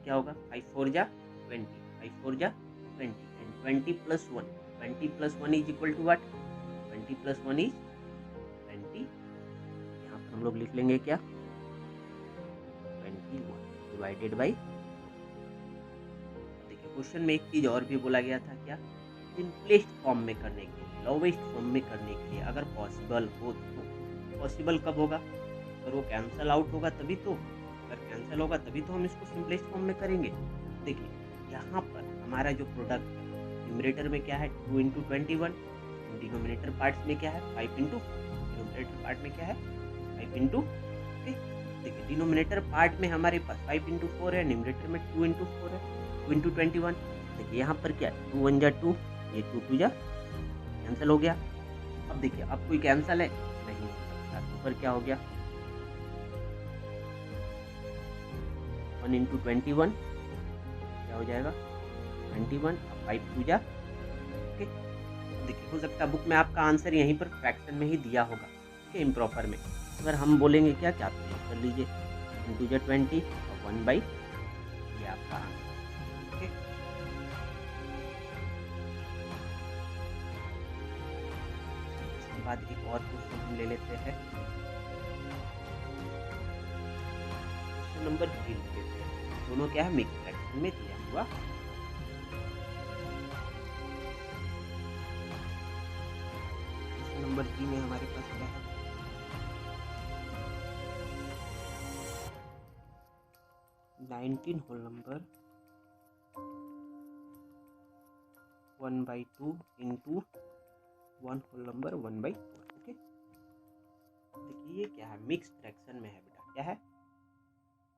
A: क्या होगा 5 4 जा 20, 5 4 जा 20 and 20 plus 1, 20 plus 1 is equal to what, 20 plus 1 is 20। यहाँ पर हम लोग लिख लेंगे क्या 21 डिवाइडेड बाई। देखिए क्वेश्चन में एक चीज और भी बोला गया था, क्या सिंपलेस्ट फॉर्म में करने के लिए, लोवेस्ट फॉर्म में करने के लिए अगर पॉसिबल हो तो। पॉसिबल कब होगा, अगर वो कैंसल आउट होगा तभी तो, अगर कैंसल होगा तभी तो हम इसको सिंपलेस्ट फॉर्म में करेंगे। देखिए यहाँ पर हमारा जो प्रोडक्ट है, न्यूमरेटर में क्या है 2 इंटू 21, डिनोमिनेटर पार्ट्स में क्या है 5 इंटू, डिनोमिनेटर पार्ट में क्या है 5 इंटू। देखिए डिनोमिनेटर पार्ट में हमारे पास 5 इंटू 4 है, न्यूमरेटर में 2 इंटू 4 है, 2 इंटू 21। देखिए यहाँ पर क्या है 2 1 जा 2, ये 2 2 जा कैंसिल हो गया। अब देखिए अब कोई कैंसिल है नहीं हो सकता, ऊपर क्या हो गया 1 इंटू 21 क्या हो जाएगा 21, अब 5 2 जा। ओके, देखिए हो सकता है बुक में आपका आंसर यहीं पर फ्रैक्शन में ही दिया होगा, ओके, इम्प्रॉपर में। अगर हम बोलेंगे क्या क्या आप कर लीजिए 2 जा 20 और 1 बाई, ये आपका आंसर। ओके, इसके बाद एक और क्वेश्चन हम ले लेते हैं, क्वेश्चन नंबर 3 ले लेते हैं। दोनों क्या है मिक्स फ्रैक्शन में दिया हुआ। क्वेश्चन नंबर 3 में हमारे पास क्या है 19 whole number 1/2 into 1 whole number 1/4। Okay, देखिए ये क्या है मिक्स फ्रैक्शन में है बेटा, क्या है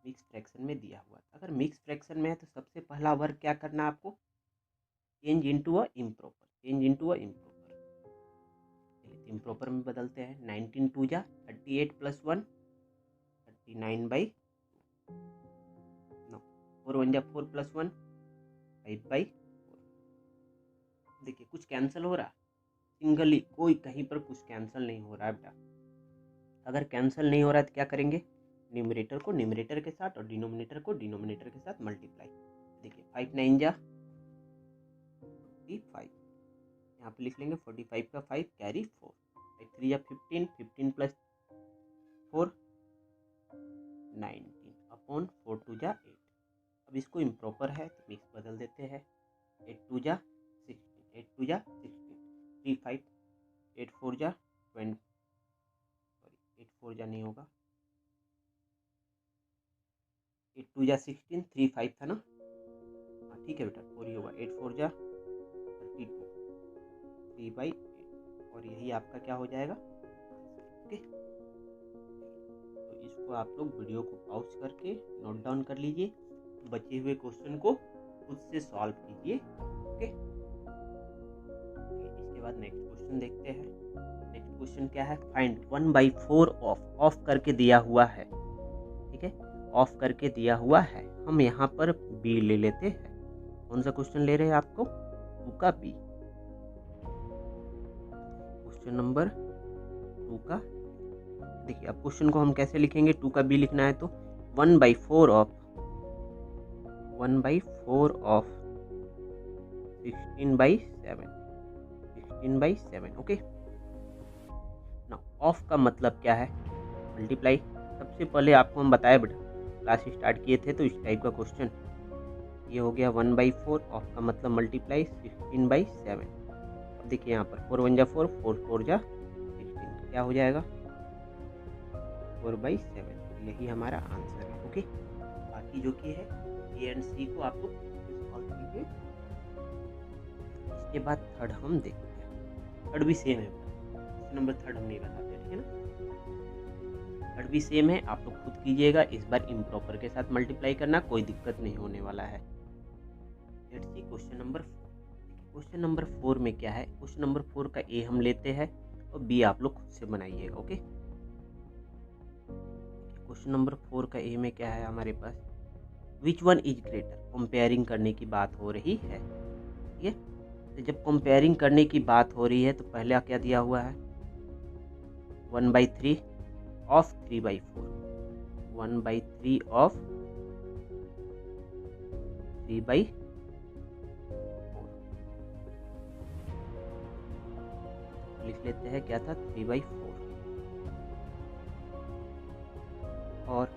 A: मिक्स फ्रैक्शन में दिया हुआ। अगर मिक्स फ्रैक्शन में है तो सबसे पहला वर्क क्या करना है आपको, change into a improper, change into a improper. Improper में बदलते हैं, 19 2 जा 38 प्लस 1 39/2, 4 1 जा 4 प्लस 1 5/4। देखिए कुछ कैंसिल हो रहा, सिंगली कोई कहीं पर कुछ कैंसिल नहीं हो रहा है बेटा। अगर कैंसिल नहीं हो रहा है तो क्या करेंगे, न्यूमरेटर को न्यूमरेटर के साथ और डिनोमिनेटर को डिनोमिनेटर के साथ मल्टीप्लाई। देखिए 5 9 जा 45, यहाँ पे लिख लेंगे 45 का 5 कैरी 4, 5 3 जा 15, 15 प्लस 4 19 अपॉन 4 2 जा 8। अब इसको इम्प्रॉपर है तो मिक्स बदल देते हैं, 8 2 जा 16, 8 2 जा 16, 3 5, 8 4 जा 20, सॉरी 8 4 जा नहीं होगा, 8 2 जा 16, 3 5 था ना, हाँ ठीक है बेटा 4 ही होगा, 8 4 जा 32, 3/8, और यही आपका क्या हो जाएगा ओके। तो इसको आप लोग वीडियो को पॉज करके नोट डाउन कर लीजिए, बचे हुए क्वेश्चन को खुद से सॉल्व कीजिए। ओके, इसके बाद नेक्स्ट क्वेश्चन देखते हैं। नेक्स्ट क्वेश्चन क्या है, फाइंड 1/4 ऑफ करके दिया हुआ है, ठीक है, ऑफ करके दिया हुआ है। हम यहाँ पर बी ले लेते हैं। कौन सा क्वेश्चन ले रहे हैं आपको 2 का बी, क्वेश्चन नंबर 2 का। देखिए अब क्वेश्चन को हम कैसे लिखेंगे, 2 का बी लिखना है तो 1/4 ऑफ 1/4 ऑफ 16/7 ओके। ना ऑफ का मतलब क्या है? मल्टीप्लाई। सबसे पहले आपको हम बताए बेटा, क्लास स्टार्ट किए थे तो इस टाइप का क्वेश्चन ये हो गया 1/4 ऑफ का मतलब मल्टीप्लाई 16/7। अब देखिए यहाँ पर 4 1 जा 4, 4 4 जा 16, क्या हो जाएगा 4/7। यही हमारा आंसर है ओके। बाकी जो कि है ए एंड सी को आप लोग सॉल्व कीजिए। इसके बाद थर्ड हम देखते हैं। थर्ड भी सेम है, नंबर थर्ड हम नहीं बताते, ठीक है ना। थर्ड भी सेम है, आप लोग खुद कीजिएगा। इस बार इम्प्रॉपर के साथ मल्टीप्लाई करना, कोई दिक्कत नहीं होने वाला है। Let's see question number 4। Question number 4 में क्या है? क्वेश्चन नंबर 4 का ए हम लेते हैं और बी आप लोग खुद से बनाइएगा ओके। क्वेश्चन नंबर 4 का ए में क्या है हमारे पास? Which one is greater? Comparing करने की बात हो रही है, ठीक है। तो जब कंपेयरिंग करने की बात हो रही है तो पहले क्या दिया हुआ है? 1/3 ऑफ 3/4, 1/3 ऑफ 3/4 लिख लेते हैं। क्या था? 3/4 और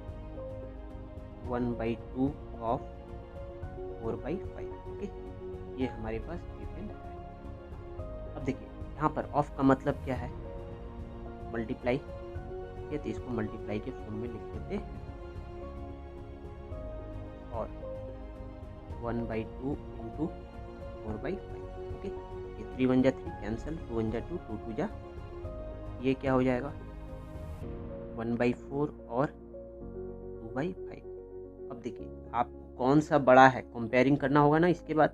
A: 1/2 ऑफ 4/5 ओके। ये हमारे पास गिवन है। अब देखिए यहाँ पर ऑफ का मतलब क्या है? मल्टीप्लाई, ठीक है। तो इसको मल्टीप्लाई के फॉर्म में लिख लेते हैं और 1/2 इंटू 4/5 ओके। ये 3 1 जा 3 कैंसिल, 2 1 जा 2, 2 2 जा, ये क्या हो जाएगा 1/4 और 2/5। अब देखिए आपको कौन सा बड़ा है कंपेयरिंग करना होगा ना। इसके बाद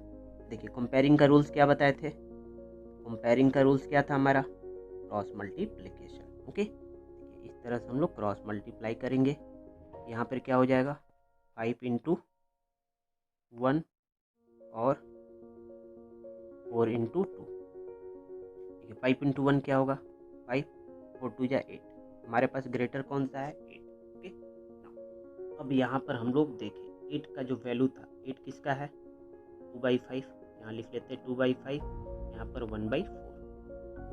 A: देखिए कंपेयरिंग का रूल्स क्या बताए थे? कंपेयरिंग का रूल्स क्या था हमारा? Cross multiplication okay. इस तरह से हम लोग क्रॉस मल्टीप्लाई करेंगे। यहाँ पर क्या हो जाएगा 5 इंटू 1 और 4 इंटू 2। देखिए 5 इंटू 1 क्या होगा 5, 4 2 जा 8। हमारे पास ग्रेटर कौन सा है? 8 ओके। अब यहाँ पर हम लोग देखें 8 का जो वैल्यू था, 8 किसका है? 2/5। यहाँ लिख लेते हैं 2/5, यहाँ पर 1/4,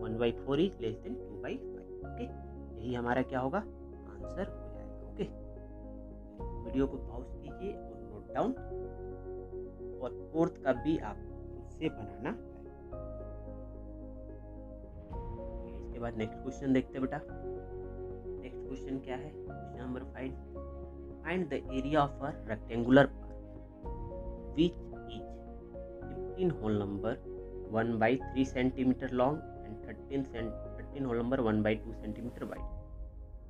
A: 1/4 इज लेस देन 2/5 ओके। यही हमारा क्या होगा? आंसर हो जाएगा ओके। वीडियो को पॉज कीजिए और नोट डाउन, और फोर्थ का भी आप खुद से बनाना है। इसके बाद नेक्स्ट क्वेश्चन देखते हैं बेटा। नेक्स्ट क्वेश्चन क्या है? Question number 5। Find the area of a rectangular park which is 15 whole number 1/3 centimetre long and 13 whole number 1/2 centimetre wide.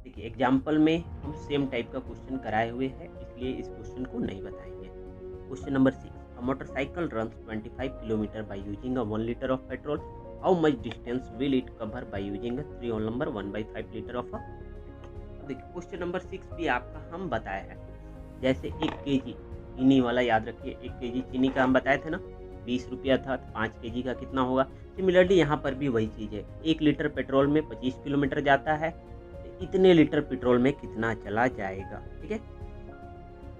A: देखिए एग्जाम्पल में हम सेम टाइप का क्वेश्चन कराए हुए हैं, इसलिए इस क्वेश्चन को नहीं बताएंगे। Question number 6। A motorcycle runs 25 km by using a 1 liter of petrol. How much distance will it cover by using a 3 whole number 1/5 liter of a petrol? देखिए क्वेश्चन नंबर 6 भी आपका हम बताया है। जैसे 1 kg चीनी वाला याद रखिए, 1 kg चीनी का हम बताए थे ना 20 रुपया था, तो 5 kg का कितना होगा? सिमिलरली यहाँ पर भी वही चीज़ है। 1 लीटर पेट्रोल में 25 किलोमीटर जाता है, तो इतने लीटर पेट्रोल में कितना चला जाएगा, ठीक है।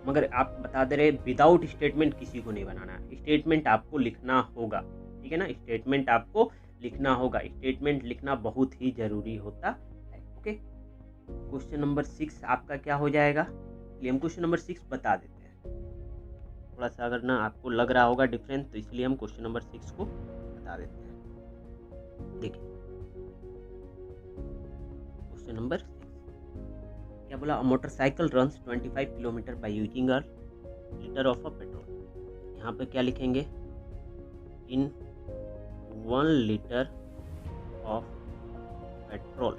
A: मगर आप बता दे रहे विदाउट स्टेटमेंट किसी को नहीं बनाना है, स्टेटमेंट आपको लिखना होगा, ठीक है ना। स्टेटमेंट आपको लिखना होगा, स्टेटमेंट लिखना बहुत ही जरूरी होता है ओके। क्वेश्चन नंबर 6 आपका क्या हो जाएगा? इसलिए हम क्वेश्चन नंबर 6 बता देते हैं। थोड़ा सा अगर ना आपको लग रहा होगा डिफरेंस, तो इसलिए हम क्वेश्चन नंबर 6 को बता देते हैं। देखिए क्वेश्चन नंबर क्या बोला? Motorcycle runs 25 kilometre by using a litre of a petrol. यहाँ पे क्या लिखेंगे? In 1 litre of petrol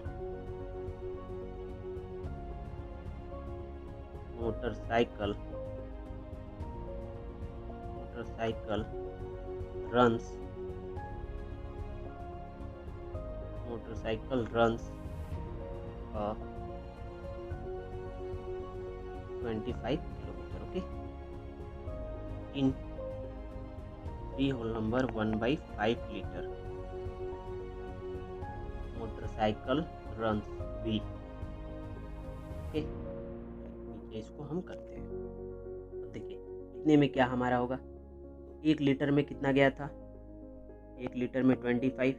A: motorcycle runs 25 kilometre okay. In 3 whole number 1/5 litre motorcycle runs be okay. नीचे इसको हम करते हैं। अब देखिए इतने में क्या हमारा होगा, 1 लीटर में कितना गया था, 1 लीटर में 25,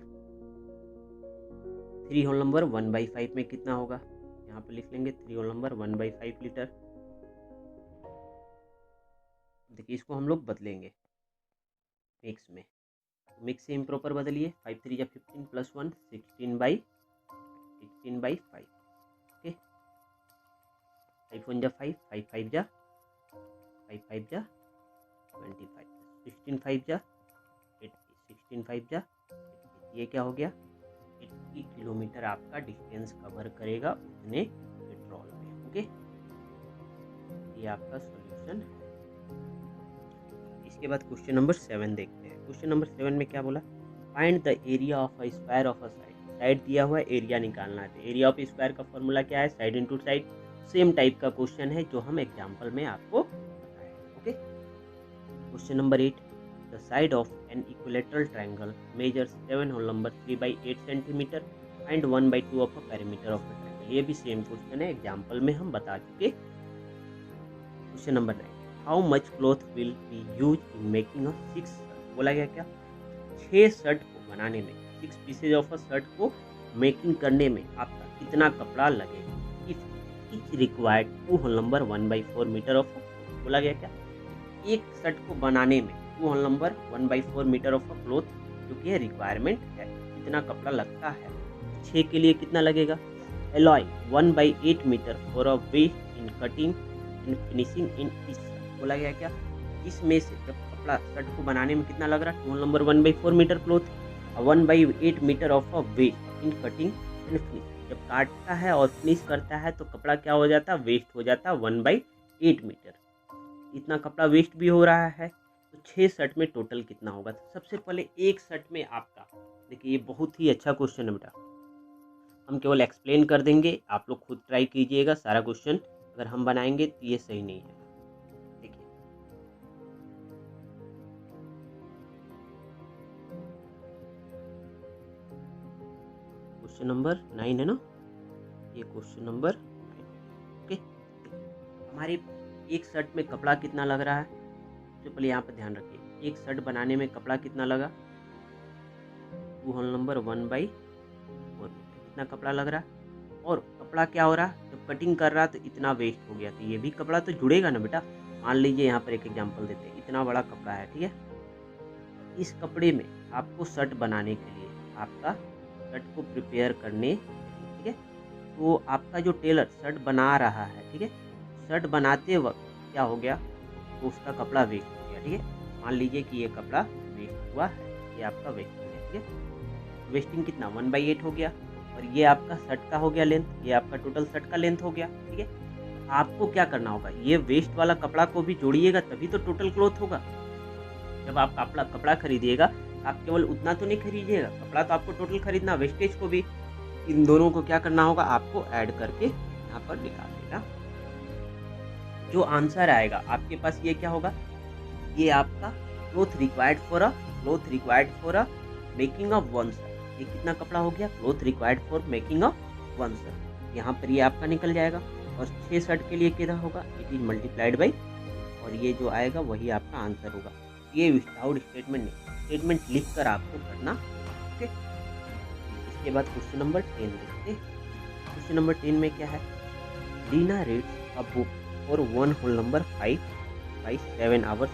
A: 3 होल नंबर 1/5 में कितना होगा, यहाँ पर लिख लेंगे 3 होल नंबर 1/5 लीटर। देखिए इसको हम लोग बदलेंगे मिक्स में, मिक्स से इम्प्रॉपर बदलिए, 5 3 जा 15 प्लस 1 16/5, ओके, 5 1 जा 5, 5 5 जा 25, 16 5 जा 80, 16 5 जा 80, ये क्या हो गया, 80 किलोमीटर आपका डिस्टेंस कवर करेगा उतने पेट्रोल में, ओके। ये आपका सॉल्यूशन है। इसके बाद क्वेश्चन नंबर 7 देखते हैं। क्वेश्चन नंबर 7 में क्या बोला, find the area of a square of a side. Side दिया हुआ है, एरिया निकालना है। एरिया ऑफ स्क्वायर का फॉर्मूला क्या है, side into side. Same type का क्वेश्चन है जो हम एग्जांपल में आपको बताए, okay. Question number 8, the side of an equilateral triangle measures 7 whole number 3/8 centimetre and 1/2 of a perimeter of the triangle. ये भी सेम क्वेश्चन है, एग्जांपल में हम बता चुके। Question number 9, how much cloth will be use in making a 6 shirt. बोला गया क्या, 6 शर्ट को बनाने में, 6 पीसेज ऑफ अ शर्ट को मेकिंग करने में आपका कितना कपड़ा लगेगा। If each required 2 whole number 1/4 metre of. बोला गया क्या, एक शर्ट को बनाने में 2 whole number 1/4 metre of cloth जो कि रिक्वायरमेंट है, कितना कपड़ा लगता है। 6 के लिए कितना लगेगा, allow 1/8 metre for a waste in cutting and finishing in each. बोला गया क्या, इसमें से जब कपड़ा शर्ट को बनाने में कितना लग रहा है, 2 number 1/4 metre cloth, 1/8 metre of a waste in cutting and finishing. जब काटता है और फिनिश करता है तो कपड़ा क्या हो जाता है, वेस्ट हो जाता है 1/8 मीटर। इतना कपड़ा वेस्ट भी हो रहा है, तो 6 शर्ट में टोटल कितना होगा। तो सबसे पहले एक शर्ट में आपका, देखिए ये बहुत ही अच्छा क्वेश्चन है बेटा, हम केवल एक्सप्लेन कर देंगे, आप लोग खुद ट्राई कीजिएगा। सारा क्वेश्चन अगर हम बनाएंगे तो ये सही नहीं है। देखिए क्वेश्चन नंबर 9 है ना, ये क्वेश्चन नंबर 9, ओके। हमारे एक शर्ट में कपड़ा कितना लग रहा है, सबसे पहले यहाँ पर ध्यान रखिए, एक शर्ट बनाने में कपड़ा कितना लगा, 2 होल नंबर 1/4 मीटर, इतना कपड़ा लग रहा है। और कपड़ा क्या हो रहा है, जब कटिंग कर रहा तो इतना वेस्ट हो गया, तो ये भी कपड़ा तो जुड़ेगा ना बेटा। मान लीजिए यहाँ पर एक एग्जांपल देते हैं, इतना बड़ा कपड़ा है, ठीक है। इस कपड़े में आपको शर्ट बनाने के लिए, आपका शर्ट को प्रिपेयर करने, ठीक है, तो आपका जो टेलर शर्ट बना रहा है, ठीक है, शर्ट बनाते वक्त क्या हो गया, तो उसका कपड़ा वेस्ट हो गया, ठीक है। मान लीजिए कि ये कपड़ा वेस्ट हुआ है, ये आपका वेस्ट हो गया, ठीक है। वेस्टिंग कितना 1/8 हो गया, और ये आपका शर्ट का हो गया लेंथ, ये आपका टोटल शर्ट का लेंथ हो गया, ठीक है। आपको क्या करना होगा, ये वेस्ट वाला कपड़ा को भी जोड़िएगा तभी तो टोटल क्लॉथ होगा। जब आप कपड़ा खरीदिएगा, आप केवल उतना तो नहीं खरीदिएगा, कपड़ा तो आपको टोटल खरीदना, वेस्टेज को भी। इन दोनों को क्या करना होगा, आपको ऐड करके यहाँ पर निकाल देना। जो आंसर आएगा आपके पास ये क्या होगा, ये आपका cloth required for a making of 1 shirt. ये कितना कपड़ा हो गया, cloth required for making of 1 shirt. यहाँ पर ये आपका निकल जाएगा। और 6 शर्ट के लिए कितना होगा, 18 मल्टीप्लाइड बाई, और ये जो आएगा वही आपका आंसर होगा। ये विदाउट स्टेटमेंट नहीं, स्टेटमेंट लिख कर आपको करना, ओके। इसके बाद क्वेश्चन नंबर 10 देखते हैं। क्वेश्चन नंबर 10 में क्या है, Leena reads a book for 1 whole number 5/7 hours.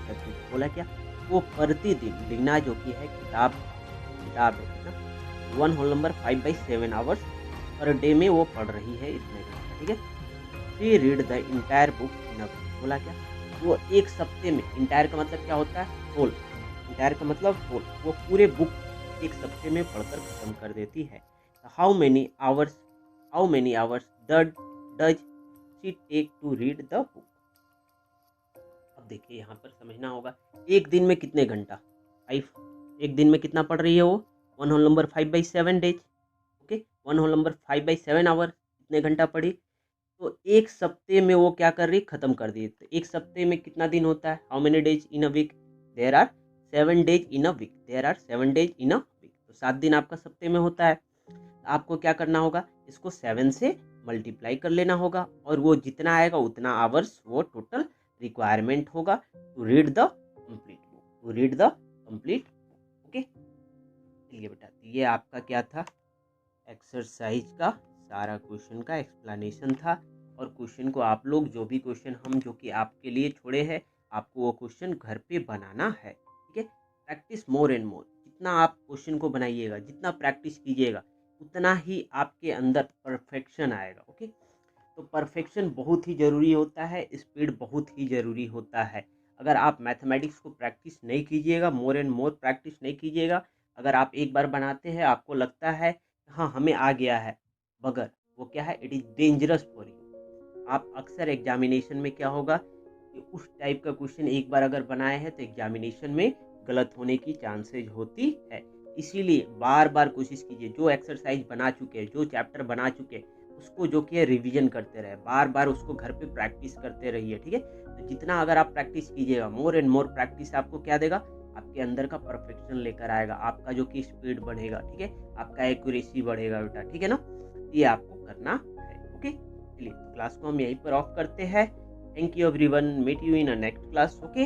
A: बोला क्या, वो प्रतिदिन, लीना जो कि है किताब है ना, 1 whole number 5/7 hours per day में वो पढ़ रही है इतने घंटे, ठीक है। She read the entire book in a week. बोला क्या, वो एक सप्ते में, इंटायर का मतलब क्या होता है, होल, इंटायर का मतलब होल, वो पूरे बुक एक सप्ते में पढ़कर खत्म कर देती है। How many hours does she take to read the book. अब देखिए यहाँ पर समझना होगा, एक दिन में कितने घंटा, 5, एक दिन में कितना पढ़ रही है वो, 1 whole number 5/7 days, okay, 1 whole number 5/7 hour, कितने घंटा पढ़ी। तो एक सप्ते में वो क्या कर रही, खत्म कर दी। तो एक सप्ते में कितना दिन होता है, how many days in a week, there are 7 days in a week, तो 7 दिन आपका सप्ते में होता है। आपको क्या करना होगा, इसको 7 से मल्टीप्लाई कर लेना होगा, और वो जितना आएगा उतना आवर्स वो टोटल रिक्वायरमेंट होगा to read the complete book, to read the complete book. Okay, चलिए बेटा, ये आपका क्या था, एक्सरसाइज का सारा क्वेश्चन का एक्सप्लेनेशन था। और क्वेश्चन को आप लोग जो भी क्वेश्चन हम जो कि आपके लिए छोड़े हैं, आपको वो क्वेश्चन घर पे बनाना है, ठीक है। प्रैक्टिस मोर एंड मोर, जितना आप क्वेश्चन को बनाइएगा, जितना प्रैक्टिस कीजिएगा, उतना ही आपके अंदर परफेक्शन आएगा। ओके, तो परफेक्शन बहुत ही ज़रूरी होता है, स्पीड बहुत ही ज़रूरी होता है। अगर आप मैथमेटिक्स को प्रैक्टिस नहीं कीजिएगा, मोर एंड मोर प्रैक्टिस नहीं कीजिएगा, अगर आप एक बार बनाते हैं आपको लगता है हाँ हमें आ गया है, मगर वो क्या है, it is dangerous for you. आप अक्सर एग्जामिनेशन में क्या होगा कि उस टाइप का क्वेश्चन एक बार अगर बनाए हैं तो एग्जामिनेशन में गलत होने की चांसेज होती है। इसीलिए बार बार कोशिश कीजिए, जो एक्सरसाइज बना चुके हैं, जो चैप्टर बना चुके हैं, उसको जो कि है रिवीजन करते रहे, बार बार उसको घर पे प्रैक्टिस करते रहिए, ठीक है। तो जितना अगर आप प्रैक्टिस कीजिएगा, मोर एंड मोर प्रैक्टिस आपको क्या देगा, आपके अंदर का परफेक्शन लेकर आएगा, आपका जो कि स्पीड बढ़ेगा, ठीक है, आपका एक्यूरेसी बढ़ेगा बेटा, ठीक है ना। ये आपको करना है। ओके, चलिए तो क्लास को हम यहीं पर ऑफ करते हैं। Thank you everyone, meet you in a next class. Okay.